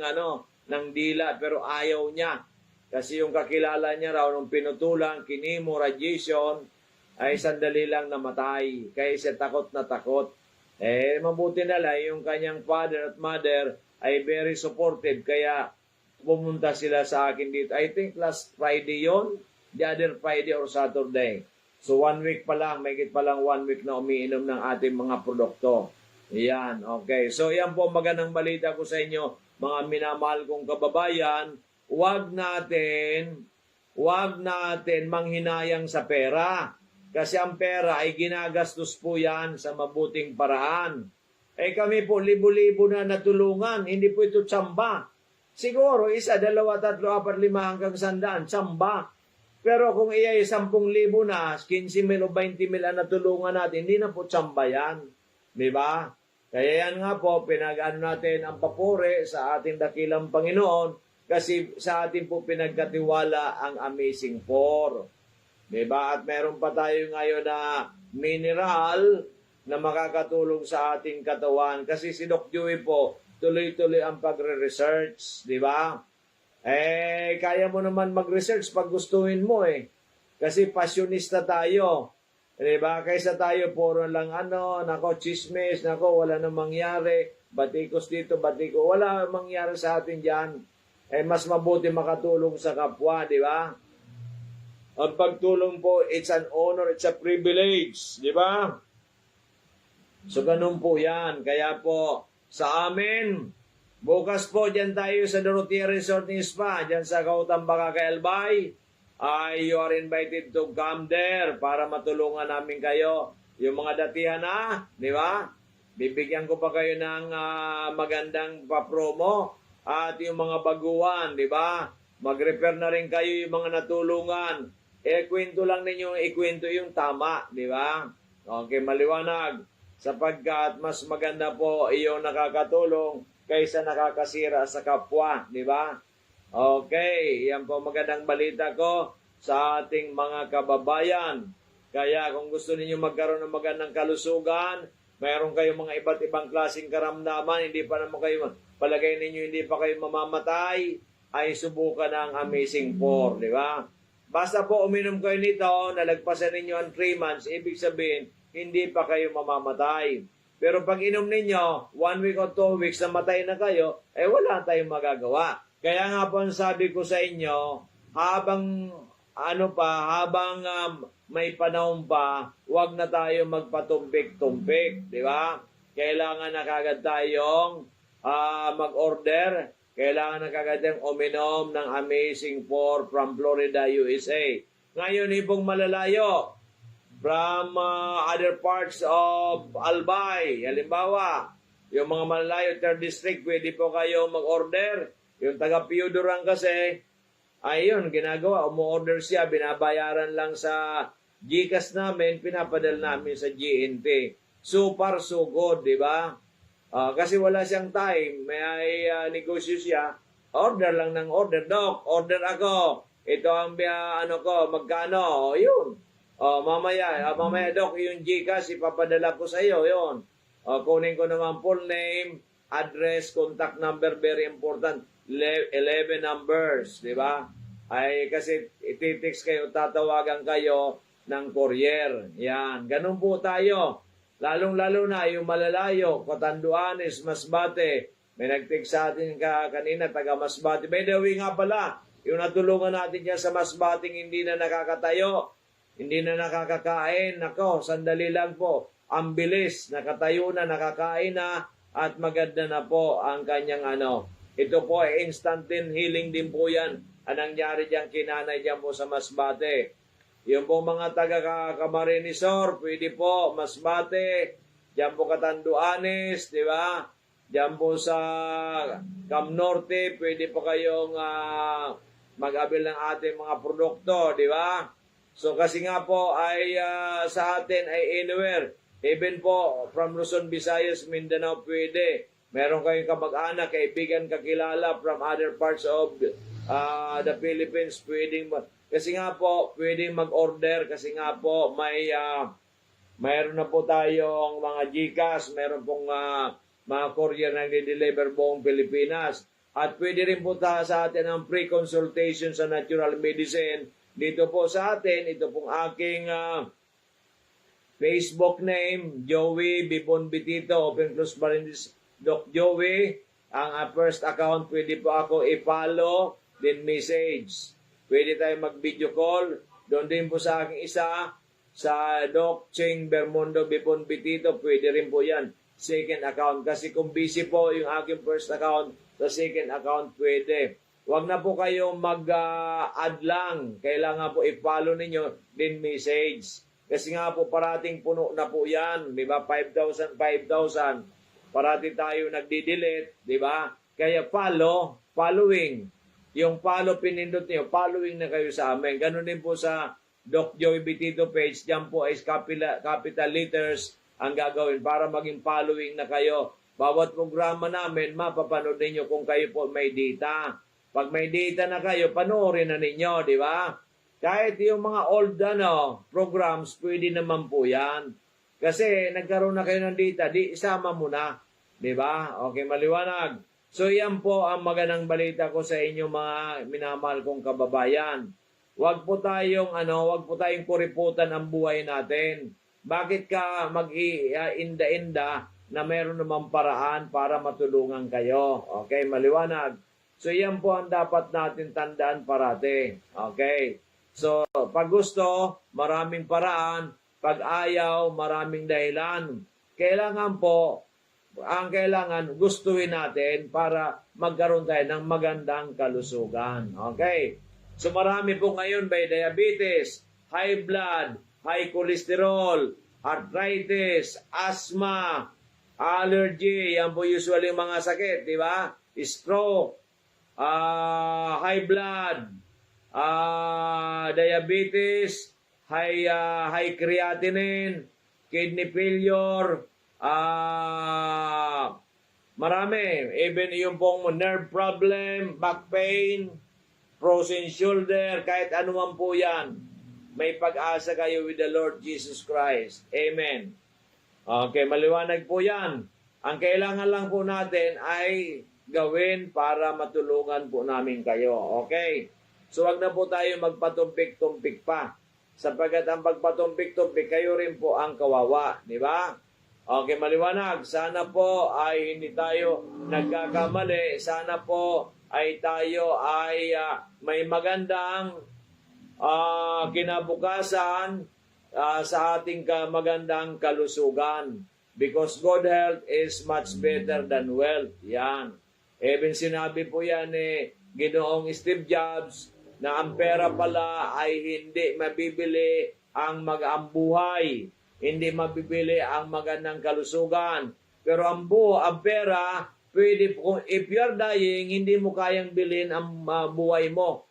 ng dila pero ayaw niya. Kasi yung kakilala niya raw nung pinutulan, kinimo, radiation, ay sandali lang namatay. Kaya siya takot na takot. Mabuti na lang yung kanyang father at mother ay very supportive. Kaya pumunta sila sa akin dito. I think last Friday yon, the other Friday or Saturday. So 1 week pa lang, may pa lang 1 week na umiinom ng ating mga produkto. Yan, okay. So yan po magandang balita ko sa inyo, mga minamahal kong kababayan. Huwag natin manghinayang sa pera. Kasi ang pera ay ginagastos po yan sa mabuting paraan. Kami po, libo-libo na natulungan. Hindi po ito tsamba. Siguro, 1, 2, 3, 4, 5 hanggang 100, tsamba. Pero kung iyay 10,000 na, 15,000 o 20,000 ang natulungan natin, hindi na po tsamba yan. Di ba? Kaya yan nga po, pinag-ano natin ang papuri sa ating dakilang Panginoon kasi sa atin po pinagkatiwala ang Amazing 4. Diba? At meron pa tayo ngayon na mineral na makakatulong sa ating katawan. Kasi si Doc Joey po, tuloy-tuloy ang pagre-research. Diba? Kaya mo naman mag-research pag gustuhin mo Kasi passionista tayo. Diba? Kaysa tayo puro lang chismis, wala nang mangyari. Batikos dito, batiko. Wala mangyari sa atin dyan. Mas mabuti makatulong sa kapwa, di ba? Ang pagtulong po, it's an honor, it's a privilege, di ba? So, ganun po yan. Kaya po, sa amin, bukas po, dyan tayo sa Dorotea Resort and Spa, dyan sa Kautang Baka, Albay, you are invited to come there para matulungan namin kayo. Yung mga datihan na, di ba? Bibigyan ko pa kayo ng magandang papromo at yung mga baguhan, di ba? Mag-refer na rin kayo yung mga natulungan. Kwento lang ninyo, ikwento yung tama, di ba? Okay, maliwanag. Sapagkat mas maganda po yung nakakatulong kaysa nakakasira sa kapwa, di ba? Okay, yan po magandang balita ko sa ating mga kababayan. Kaya kung gusto niyo magkaroon ng magandang kalusugan, mayroon kayong mga iba't ibang klaseng karamdaman, hindi pa naman kayo, palagay ninyo hindi pa kayo mamamatay, ay subukan ng Amazing 4, di ba? Basta po uminom kayo nito, nalagpasan ninyo ang 3 months, ibig sabihin, hindi pa kayo mamamatay. Pero pag inom ninyo, 1 week o 2 weeks na matay na kayo, wala tayong magagawa. Kaya nga po ang sabi ko sa inyo, habang may panahon pa, huwag na tayo magpatumpik-tumpik, di ba? Kailangan na kagad tayong mag-order. Kailangan na kagad tayong uminom ng Amazing 4 from Florida, USA. Ngayon, ibong malalayo from other parts of Albay. Halimbawa, yung mga malalayo, 3rd District, pwede po kayo mag-order. Yung taga Piuduran kasi, ayun, ginagawa, umu-order siya, binabayaran lang sa GCash namin, pinapadal namin sa GNT. So far, so good, di ba? Kasi wala siyang time, may negosyo siya, order lang ng order. Doc, order ako. Ito ang ano ko, magkano? O, yun. Mamaya, Doc, yung GCash, ipapadala ko sa iyo, yun. Kunin ko naman full name, address, contact number, very important. 11 numbers, di ba? Ay, kasi ititext kayo, tatawagan kayo ng courier. Yan, ganun po tayo. Lalong-lalo na yung malalayo, Catanduanes, Masbate. May nag-text sa atin kanina, taga Masbate. By the way nga pala, yung natulungan natin dyan sa Masbate, hindi na nakakatayo, hindi na nakakakain. Nako, sandali lang po. Ang bilis, nakatayo na, nakakain na, at maganda na po ang kanyang ano. Ito po ay instant din, healing din po yan. Ang nangyari dyan, kinanay dyan po sa Masbate. Yung po mga taga Camarinesor, pwede po, Masbate, dyan po Catanduanes, di ba? Dyan po sa Cam Norte, pwede po kayong mag-abil ng ating mga produkto, di ba? So kasi nga po ay sa atin ay anywhere. Even po from Luzon, Visayas, Mindanao, pwede. Meron kayong kamag-anak, kaibigan, kakilala from other parts of the Philippines, pwedeng kasi nga po, pwedeng mag-order kasi nga po mayroon na po tayong mga GCash, meron pong mga courier na nag-deliver buong Pilipinas. At pwede rin po sa atin ang free consultation sa natural medicine. Dito po sa atin, ito pong aking Facebook name, Joey Bibon Bitito, open close parenthesis, Doc Joey. Ang first account, pwede po ako i-follow, then message. Pwede tayo mag-video call. Doon din po sa aking isa, sa Doc Ching Bermundo Bibon Bitito, pwede rin po yan. Second account. Kasi kung busy po yung aking first account, sa second account pwede. Huwag na po kayong mag-add lang. Kailangan po i-follow ninyo, then message. Kasi nga po parating puno na po yan. Di ba? 5,000. Parating tayo nagdi-delete. Di ba? Kaya following. Yung follow, pinindot niyo, following na kayo sa amin. Ganun din po sa Doc Joey Bitito page. Diyan po ay capital letters ang gagawin para maging following na kayo. Bawat programa namin, mapapanood ninyo kung kayo po may data. Pag may data na kayo, panoorin na ninyo, di ba? Kahit yung mga old programs, pwede naman po yan. Kasi nagkaroon na kayo ng data, di isama mo na. Di ba? Okay, maliwanag. So yan po ang magandang balita ko sa inyo mga minamahal kong kababayan. Huwag po tayong kuriputan ang buhay natin. Bakit ka mag-inda-inda na mayroon namang paraan para matulungan kayo? Okay, maliwanag. So yan po ang dapat natin tandaan parati. Okay. So pag gusto, maraming paraan. Pag ayaw, maraming dahilan. Kailangan gustuhin natin para magkaroon tayo ng magandang kalusugan. Okay? So marami po ngayon may diabetes, high blood, high cholesterol, arthritis, asthma, allergy, yan po usually yung mga sakit, di ba? Stroke, high blood, diabetes, high creatinine, kidney failure, marami. Even yung pong nerve problem, back pain, frozen shoulder, kahit anuman po yan. May pag-asa kayo with the Lord Jesus Christ. Amen. Okay, maliwanag po yan. Ang kailangan lang po natin ay gawin para matulungan po namin kayo. Okay? So wag na po tayo magpatumpik-tumpik pa. Sapagkat ang pagpatumpik-tumpik, kayo rin po ang kawawa. Di ba? Okay, maliwanag. Sana po ay hindi tayo nagkakamali. Sana po ay tayo ay may magandang kinabukasan sa ating magandang kalusugan. Because good health is much better than wealth. Yan. Even sinabi po yan Ginoong Steve Jobs na ang pera pala ay hindi mabibili ang buhay. Hindi mabibili ang magandang kalusugan. Pero ang pera, pwede, if you're dying, hindi mo kayang bilhin ang buhay mo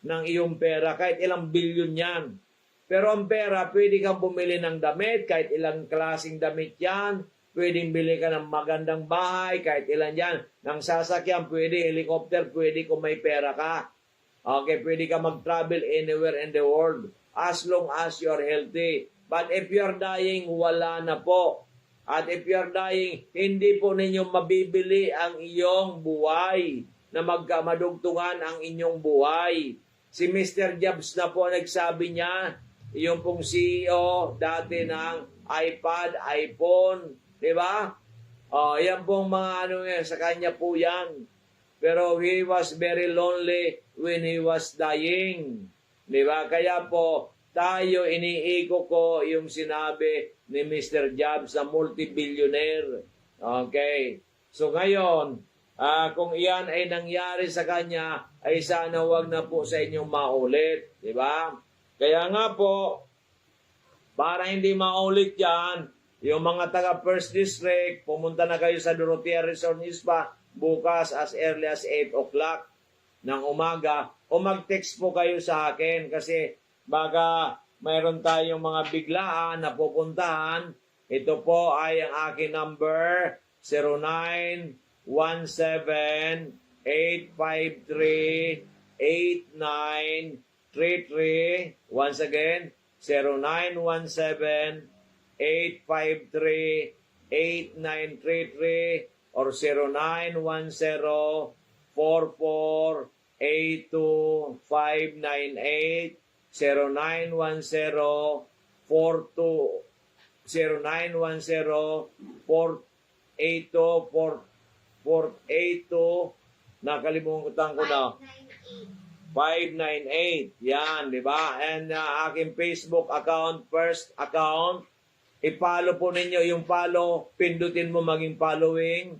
ng iyong pera. Kahit ilang bilyon yan. Pero ang pera, pwede kang bumili ng damit, kahit ilang klaseng damit yan. pwedeng bili ka ng magandang bahay, kahit ilan yan. Ng sasakyan, pwede, helicopter, pwede kung may pera ka. Okay, pwede ka mag-travel anywhere in the world as long as you're healthy. But if you're dying, wala na po. At if you're dying, hindi po ninyo mabibili ang iyong buhay na magkamadugtungan ang inyong buhay. Si Mr. Jobs na po nagsabi niya, yung pong CEO dati ng iPad, iPhone, di ba? Yan pong mga ano yan, sa kanya po yan. Pero he was very lonely when he was dying. Di ba? Kaya po, tayo iniiko ko yung sinabi ni Mr. Jobs na multi-billionaire. Okay. So ngayon, kung iyan ay nangyari sa kanya, ay sana wag na po sa inyong maulit. Di ba? Kaya nga po, para hindi maulit yan, yung mga taga First District, pumunta na kayo sa Dorotea Resort Ispa bukas as early as 8 o'clock ng umaga o mag-text po kayo sa akin kasi baka mayroon tayong mga biglaan na pupuntahan. Ito po ay ang aking number 0917-853-8933. Once again, 0917-853-8933 or 0910-4482-598, 0910-482-482, nakalimutan ko na. 598. Yan, di ba? And aking Facebook account, first account, i-follow po ninyo yung follow, pindutin mo maging following.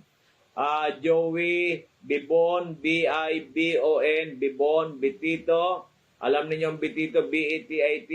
Joey Bibon, B-I-B-O-N, Bibon, Bitito. Alam niyo yung Bitito, B-E-T-I-T,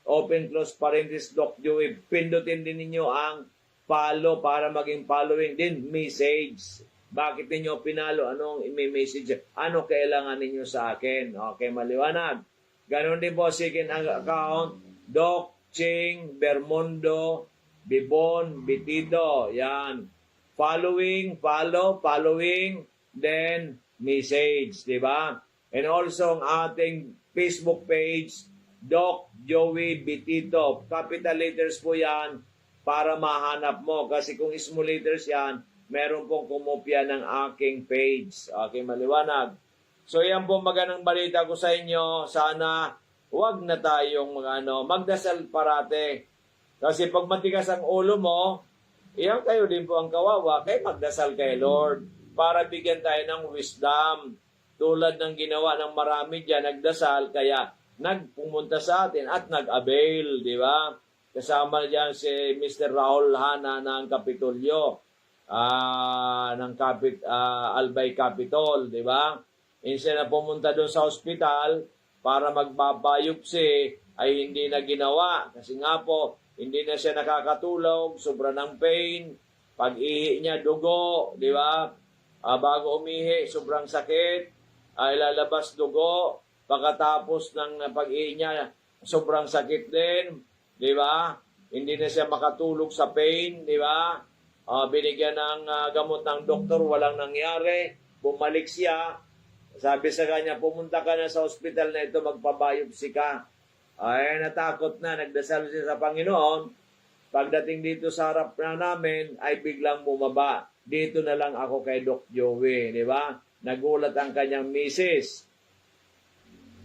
open close parenthesis, Doc Joey. Pindutin din ninyo ang follow para maging following din, message. Bakit ninyo pinalo? Anong i-message? Ano kailangan ninyo sa akin? Okay, maliwanag. Ganon din po, sige ang account, Doc Ching Bermundo Bibon Bitido. Yan. Following, following, then message, di ba? And also ang ating Facebook page, Doc Joey Bitito. Capital letters po yan para mahanap mo. Kasi kung small letters yan, meron pong kumopya ng aking page. Okay, maliwanag. So yan po magandang balita ko sa inyo. Sana wag na tayong magdasal parate. Kasi pag matigas ang ulo mo, iyan kayo din po ang kawawa, kaya magdasal kay Lord para bigyan tayo ng wisdom. Tulad ng ginawa ng marami dyan, nagdasal, kaya nagpumunta sa atin at nag-avail, di ba? Kasama dyan si Mr. Raul Hana ng Kapitolyo, ng Albay Capitol, di ba? Instead na pumunta doon sa ospital para magbabayopsi, ay hindi na ginawa. Kasi nga po, hindi na siya nakakatulog, sobra ng pain, pag-ihi niya, dugo, di ba? Bago umihi, sobrang sakit, lalabas dugo, pagkatapos ng pag-ihi niya, sobrang sakit din, di ba? Hindi na siya makatulog sa pain, di ba? Binigyan ng gamot ng doktor, walang nangyari, bumalik siya, sabi sa kanya, pumunta ka na sa ospital na ito, magpabiopsy ka. Ay, natakot na, nagdasal siya sa Panginoon. Pagdating dito sa harap na namin, ay biglang bumaba. Dito na lang ako kay Doc Joey, di ba? Nagulat ang kanyang misis.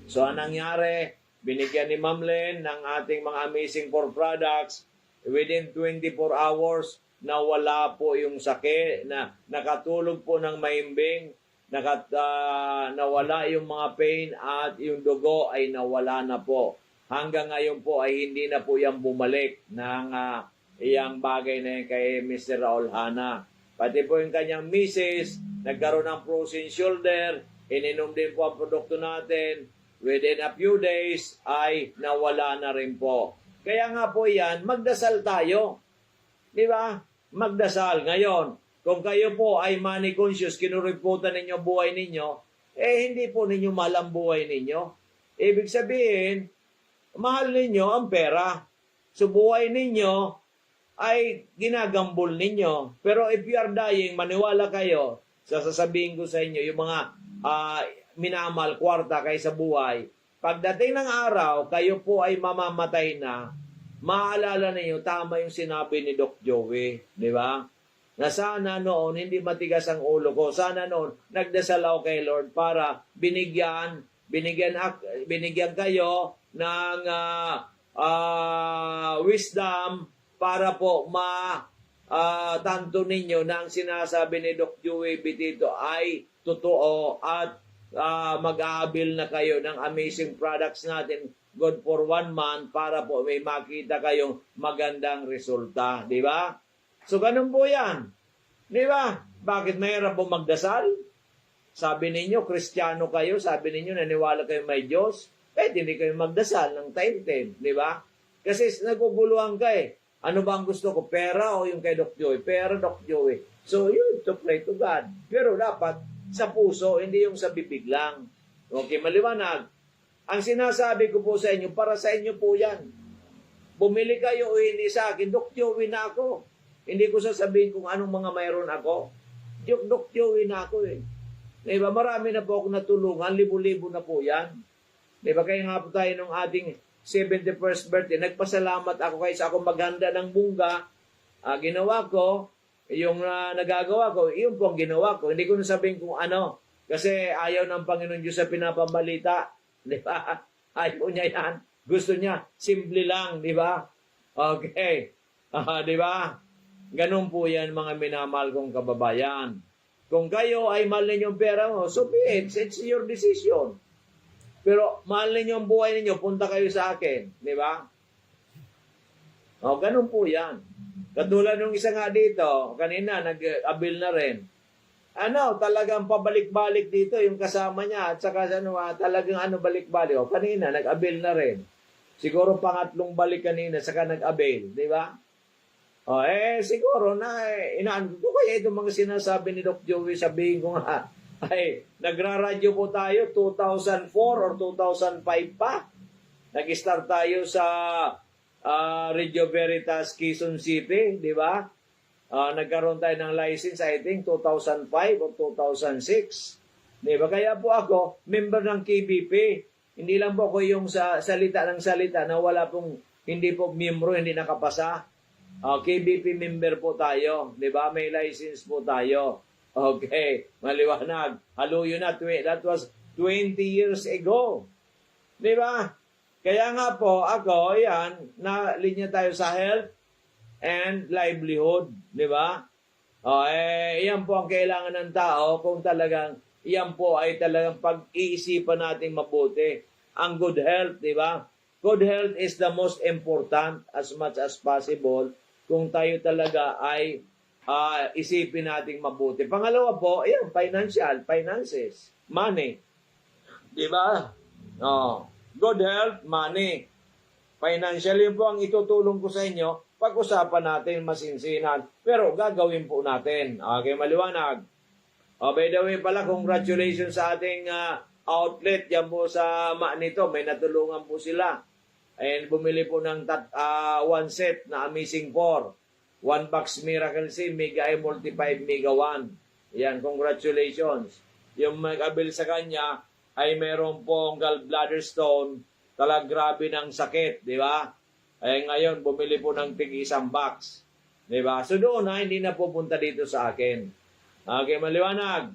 So, anong nangyari? Binigyan ni Ma'am Len ng ating mga amazing 4 products. Within 24 hours, nawala po yung sakit, na nakatulog po ng maimbing, nawala yung mga pain at yung dugo ay nawala na po. Hanggang ngayon po ay hindi na po yan bumalik ng iyang bagay na yan kay Mr. Raul Hana. Pati po yung kanyang misis, nagkaroon ng frozen shoulder, ininom din po ang produkto natin. Within a few days ay nawala na rin po. Kaya nga po yan, magdasal tayo. Di ba? Magdasal. Ngayon, kung kayo po ay money conscious, kinuriputan ninyo buhay ninyo, hindi po ninyo mahal ang buhay ninyo. Ibig sabihin, mahal ninyo ang pera. So buhay ninyo ay ginagambol ninyo. Pero if you are dying, maniwala kayo, sasabihin ko sa inyo, yung mga minamal kwarta kayo sa buhay, pagdating ng araw, kayo po ay mamamatay na, maalala ninyo, tama yung sinabi ni Doc Joey, di ba? Na sana noon, hindi matigas ang ulo ko. Sana noon, nagdasal ako kay Lord para binigyan kayo ng wisdom para po tanto ninyo na ang sinasabi ni Doc Joey Bitito ay totoo at mag-aabil na kayo ng amazing products natin, good for 1 month, para po may makita kayong magandang resulta. Di ba? So, ganun po yan. Di ba? Bakit mahirap po magdasal? Sabi ninyo, Kristiyano kayo, sabi ninyo, naniwala kayo may Diyos, hindi kayo magdasal ng time. Di ba? Kasi naguguluhan ka eh. Ano ba ang gusto ko? Pera o yung kay Doc Joey? Pera, Doc Joey. So, you to pray to God. Pero dapat sa puso, hindi yung sa bibig lang. Okay, maliwanag. Ang sinasabi ko po sa inyo, para sa inyo po yan. Bumili kayo o hindi sa akin, Doc Joey na ako. Hindi ko sasabihin kung anong mga mayroon ako. Doc Joey na ako eh. Diba? Marami na po ako natulungan, libo-libo na po yan. Diba? Kaya nga po tayo nung ating 71st birthday, nagpasalamat ako kaysa ako maghanda ng bungga. Ginawa ko, yung nagagawa ko, yun po ang ginawa ko. Hindi ko nasabihin kung ano. Kasi ayaw ng Panginoon Diyos sa pinapamalita. Di ba? Ayaw niya yan. Gusto niya, simple lang. Di ba? Okay. Di ba? Ganun po yan, mga minamahal kong kababayan. Kung kayo ay mahal ninyo ang pera mo, so be it. It's your decision. Pero mahal ninyo ang buhay ninyo, punta kayo sa akin. Di ba? Ganun po yan. Katulad nung isa nga dito, kanina, nag-abil na rin. Talagang pabalik-balik dito yung kasama niya at saka talagang balik-balik. Kanina, nag-abil na rin. Siguro pangatlong balik kanina, saka nag-abil. Di ba? Siguro na, inaan ko kaya itong mga sinasabi ni Doc Joey, sabihin ko nga, nagra-radyo po tayo 2004 or 2005 pa. Nag-start tayo sa Radio Veritas, Quezon City, di ba? Nagkaroon tayo ng license, I think, 2005 or 2006. Di ba? Kaya po ako, member ng KBP. Hindi lang po ako yung salita na wala pong, hindi po miyembro, hindi nakapasa. KBP member po tayo. Di ba? May license po tayo. Okay. Maliwanag. Haluyo na. That was 20 years ago. Di ba? Kaya nga po, ako, na linya tayo sa health and livelihood, di ba? Yan po ang kailangan ng tao kung talagang, yan po ay talagang pag-iisipan natin mabuti. Ang good health, di ba? Good health is the most important as much as possible kung tayo talaga ay isipin natin mabuti. Pangalawa po, finances, money. Di ba? Good health, money. Financially po ang itutulong ko sa inyo, pag-usapan natin masinsinan. Pero gagawin po natin. Okay, maliwanag. By the way pala, congratulations sa ating outlet dyan po sa nito. May natulungan po sila. And bumili po ng 1 set na Amazing 4. 1 box Miracle C, Mega I Multi 5, Mega 1. Yan, congratulations. Yung mag-abil sa kanya, ay meron pong gallbladder stone, grabe ng sakit, di ba? Ngayon, bumili po ng tig-1 box. Di ba? So doon hindi na pupunta dito sa akin. Okay, maliwanag.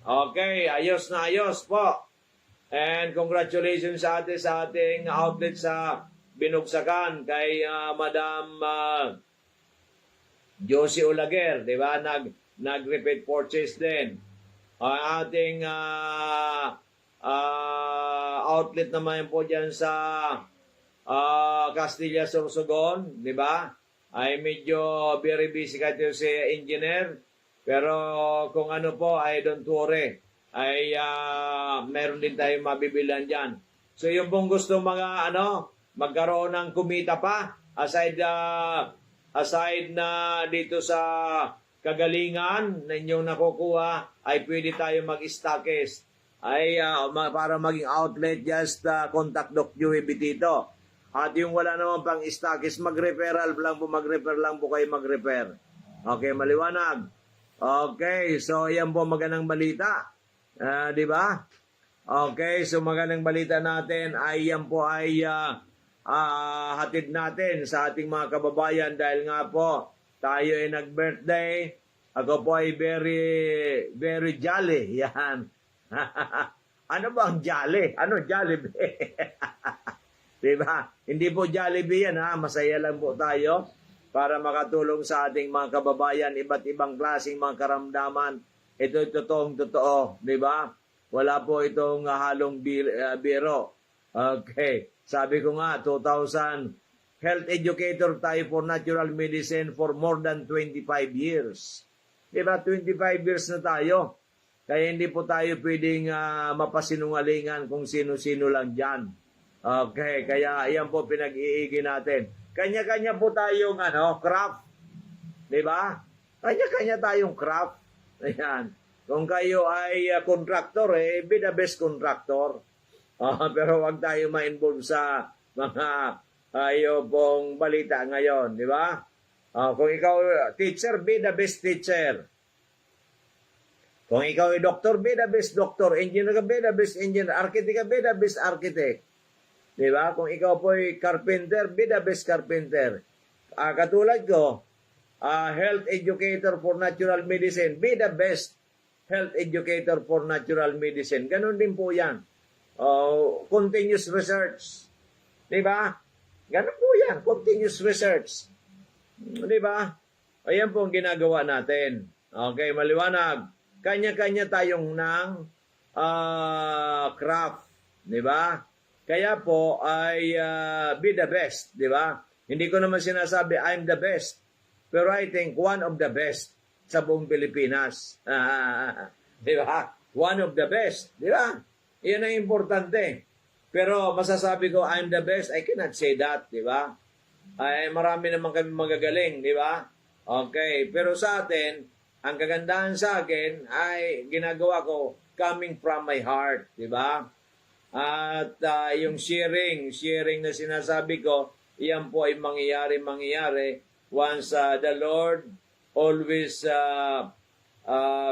Okay, ayos na ayos po. And congratulations sa ating outlet sa Binugsakan, kay Madam Josie Olaguer, di ba? Nag-repeat purchase din. Ating outlet naman po dyan sa Castilla Sorsogon, di ba? Ay medyo very busy kayo si engineer, pero kung ano po ay don't worry, ay meron din tayong mabibilan dyan. So yung pong gusto mga magkaroon ng kumita pa, aside na dito sa kagalingan na inyong nakukuha, ay pwede tayo mag-stockist. Para maging outlet, just contact Doc Joey Bitito. At yung wala naman pang stock is mag-referral lang po, kayo mag-refer. Okay, maliwanag. Okay, so yan po magandang balita. Di ba? Okay, so magandang balita natin ay yan po ay hatid natin sa ating mga kababayan dahil nga po tayo ay nag-birthday. Ako po ay very jolly. Yan. Ano ba ang jolly? Ano Jollibee? Diba? Hindi po Jollibee yan ha. Masaya lang po tayo para makatulong sa ating mga kababayan, iba't ibang klaseng mga karamdaman. Ito totoong totoo. Diba? Wala po itong halong biro. Okay. Sabi ko nga, 2000, health educator tayo for natural medicine for more than 25 years. Diba? 25 years na tayo. Kaya hindi po tayo pwedeng mapasinungalingan kung sino-sino lang dyan. Okay, kaya yan po pinag-iigi natin. Kanya-kanya po tayong craft. Diba? Kanya-kanya tayong craft. Ayan. Kung kayo ay contractor, be the best contractor. Pero wag tayo ma-involve sa mga pong balita ngayon. Diba? Kung ikaw teacher, be the best teacher. Kung ikaw ay doctor, be the best doctor. Engineer ka, be the best engineer. Architect ka, be the best architect. Diba? Kung ikaw po ay carpenter, be the best carpenter. Katulad ko, health educator for natural medicine, be the best health educator for natural medicine. Ganon din po yan. Continuous research. Diba? Ganon po yan. Continuous research. Diba? Ayan po ang ginagawa natin. Okay, maliwanag. Kanya-kanya tayong ng craft. Diba? Kaya po ay be the best, di ba? Hindi ko naman sinasabi I'm the best. Pero I think one of the best sa buong Pilipinas. Di ba? One of the best, di ba? Iyan ang importante. Pero masasabi ko I'm the best, I cannot say that, di ba? Ay marami naman kami magagaling, di ba? Okay, pero sa atin, ang kagandahan sa akin ay ginagawa ko coming from my heart, di ba? At yung sharing na sinasabi ko, iyan po ay mangyayari once the Lord always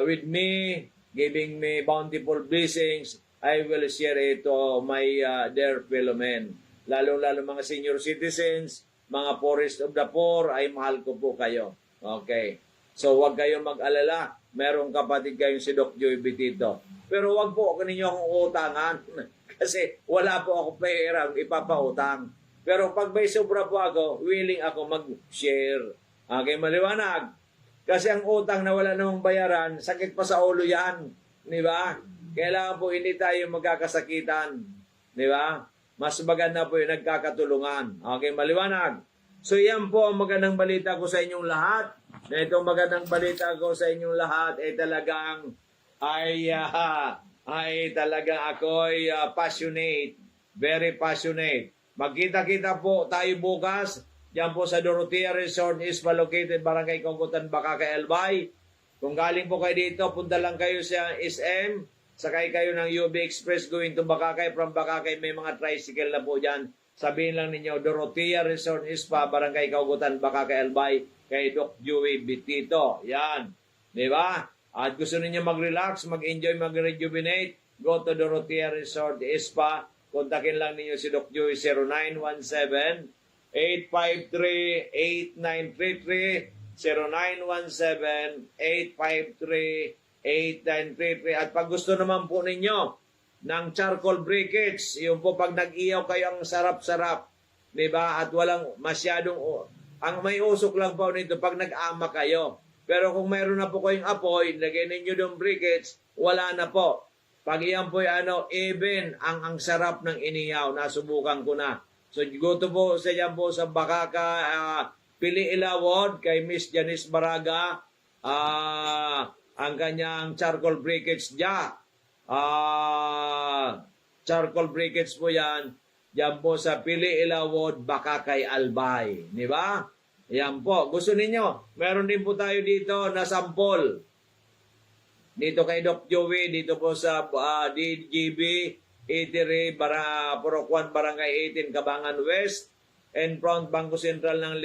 with me, giving me bountiful blessings, I will share it to my dear fellow men. Lalo-lalo mga senior citizens, mga poorest of the poor, ay mahal ko po kayo. Okay. So huwag kayong mag-alala. Merong kapatid kayong si Doc Joey Betito. Pero huwag po ninyo akong utangan. Kasi wala po ako pera ipapautang. Pero pag may sobra po ako, willing ako mag-share. Okay, maliwanag. Kasi ang utang na wala namang bayaran, sakit pa sa ulo yan. Di ba? Kailangan po hindi tayo magkakasakitan. Di ba? Mas maganda po yung nagkakatulungan. Okay, maliwanag. So yan po ang magandang balita ko sa inyong lahat. Na itong magandang balita ko sa inyong lahat ay talagang talagang ako'y passionate, very passionate. Magkita-kita po tayo bukas, diyan po sa Dorotea Resort is located Barangay Kogutan, Bakakay, Albay. Kung galing po kayo dito, punta lang kayo sa SM, sakay kayo ng UB Express going to Bakakay. From Bakakay, may mga tricycle na po dyan. Sabihin lang ninyo, Dorotea Resort is Barangay Kogutan, Bakakay, Albay, kay Doc Joey Betito. Yan. Di ba? At gusto ninyo mag-relax, mag-enjoy, mag-rejuvenate, go to Dorotea Resort Spa. Kontakin lang ninyo si Doc Joey 0917-853-8933, 0917-853-8933. At pag gusto naman po ninyo ng charcoal briquettes, yung po pag nag-iyaw kayo ang sarap-sarap, di ba? At walang masyadong, ang may usok lang po nito pag nag-ama kayo. Pero kung mayroon na po kayong apoy, lagay ninyo yung briquettes, wala na po. Pag iyan po even ang sarap ng iniyaw, nasubukan ko na. So, gusto po sa dyan po sa Bakaka, Pili Ilawod, kay Miss Janice Baraga, ang kanyang charcoal briquettes dyan. Charcoal briquettes po yan, dyan po sa Pili Ilawod, Bakakay, Albay. Di ba? Yan po. Gusto ninyo, meron din po tayo dito na sample. Dito kay Doc Joey, dito po sa DGB, Eatery, Purokwan, Barangay 18, Cabangan West. in front Bangko Sentral ng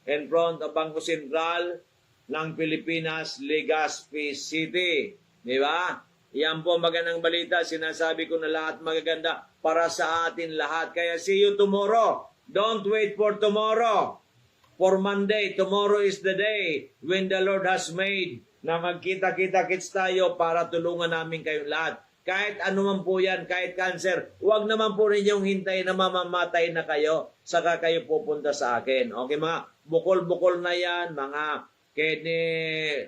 in front of Bangko Sentral ng Pilipinas, Legazpi City. Di ba? Yan po magandang balita. Sinasabi ko na lahat magaganda para sa atin lahat. Kaya see you tomorrow. Don't wait for tomorrow. For Monday, tomorrow is the day when the Lord has made na magkita-kita-kits tayo para tulungan namin kayong lahat. Kahit ano man po yan, kahit cancer, huwag naman po ninyong hintayin na mamamatay na kayo, saka kayo pupunta sa akin. Okay, mga bukol-bukol na yan, mga kidney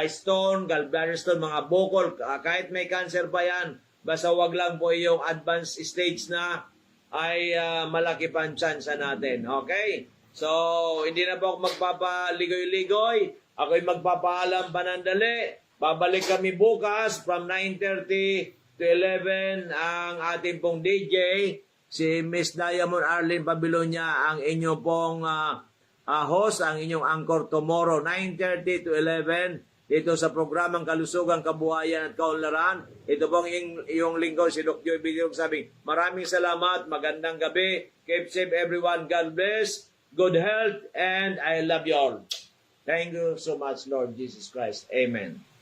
stone, gallbladder stone, mga bukol, kahit may cancer pa yan, basta wag lang po yung advanced stage na ay malaki pa ang chance natin. Okay? So, hindi na po ako magpapaligoy-ligoy. Ako'y magpapaalam panandali. Babalik kami bukas from 9:30 to 11 ang ating pong DJ, si Miss Diamond Arlene Babilonia, ang inyo pong host, ang inyong anchor tomorrow, 9:30 to 11, dito sa programang Kalusugan, Kabuhayan at Kaunlaran. Ito pong iyong lingkod, si Doc Joy Bigilog, sabi, maraming salamat, magandang gabi, keep safe everyone, God bless, good health, and I love you all. Thank you so much, Lord Jesus Christ. Amen.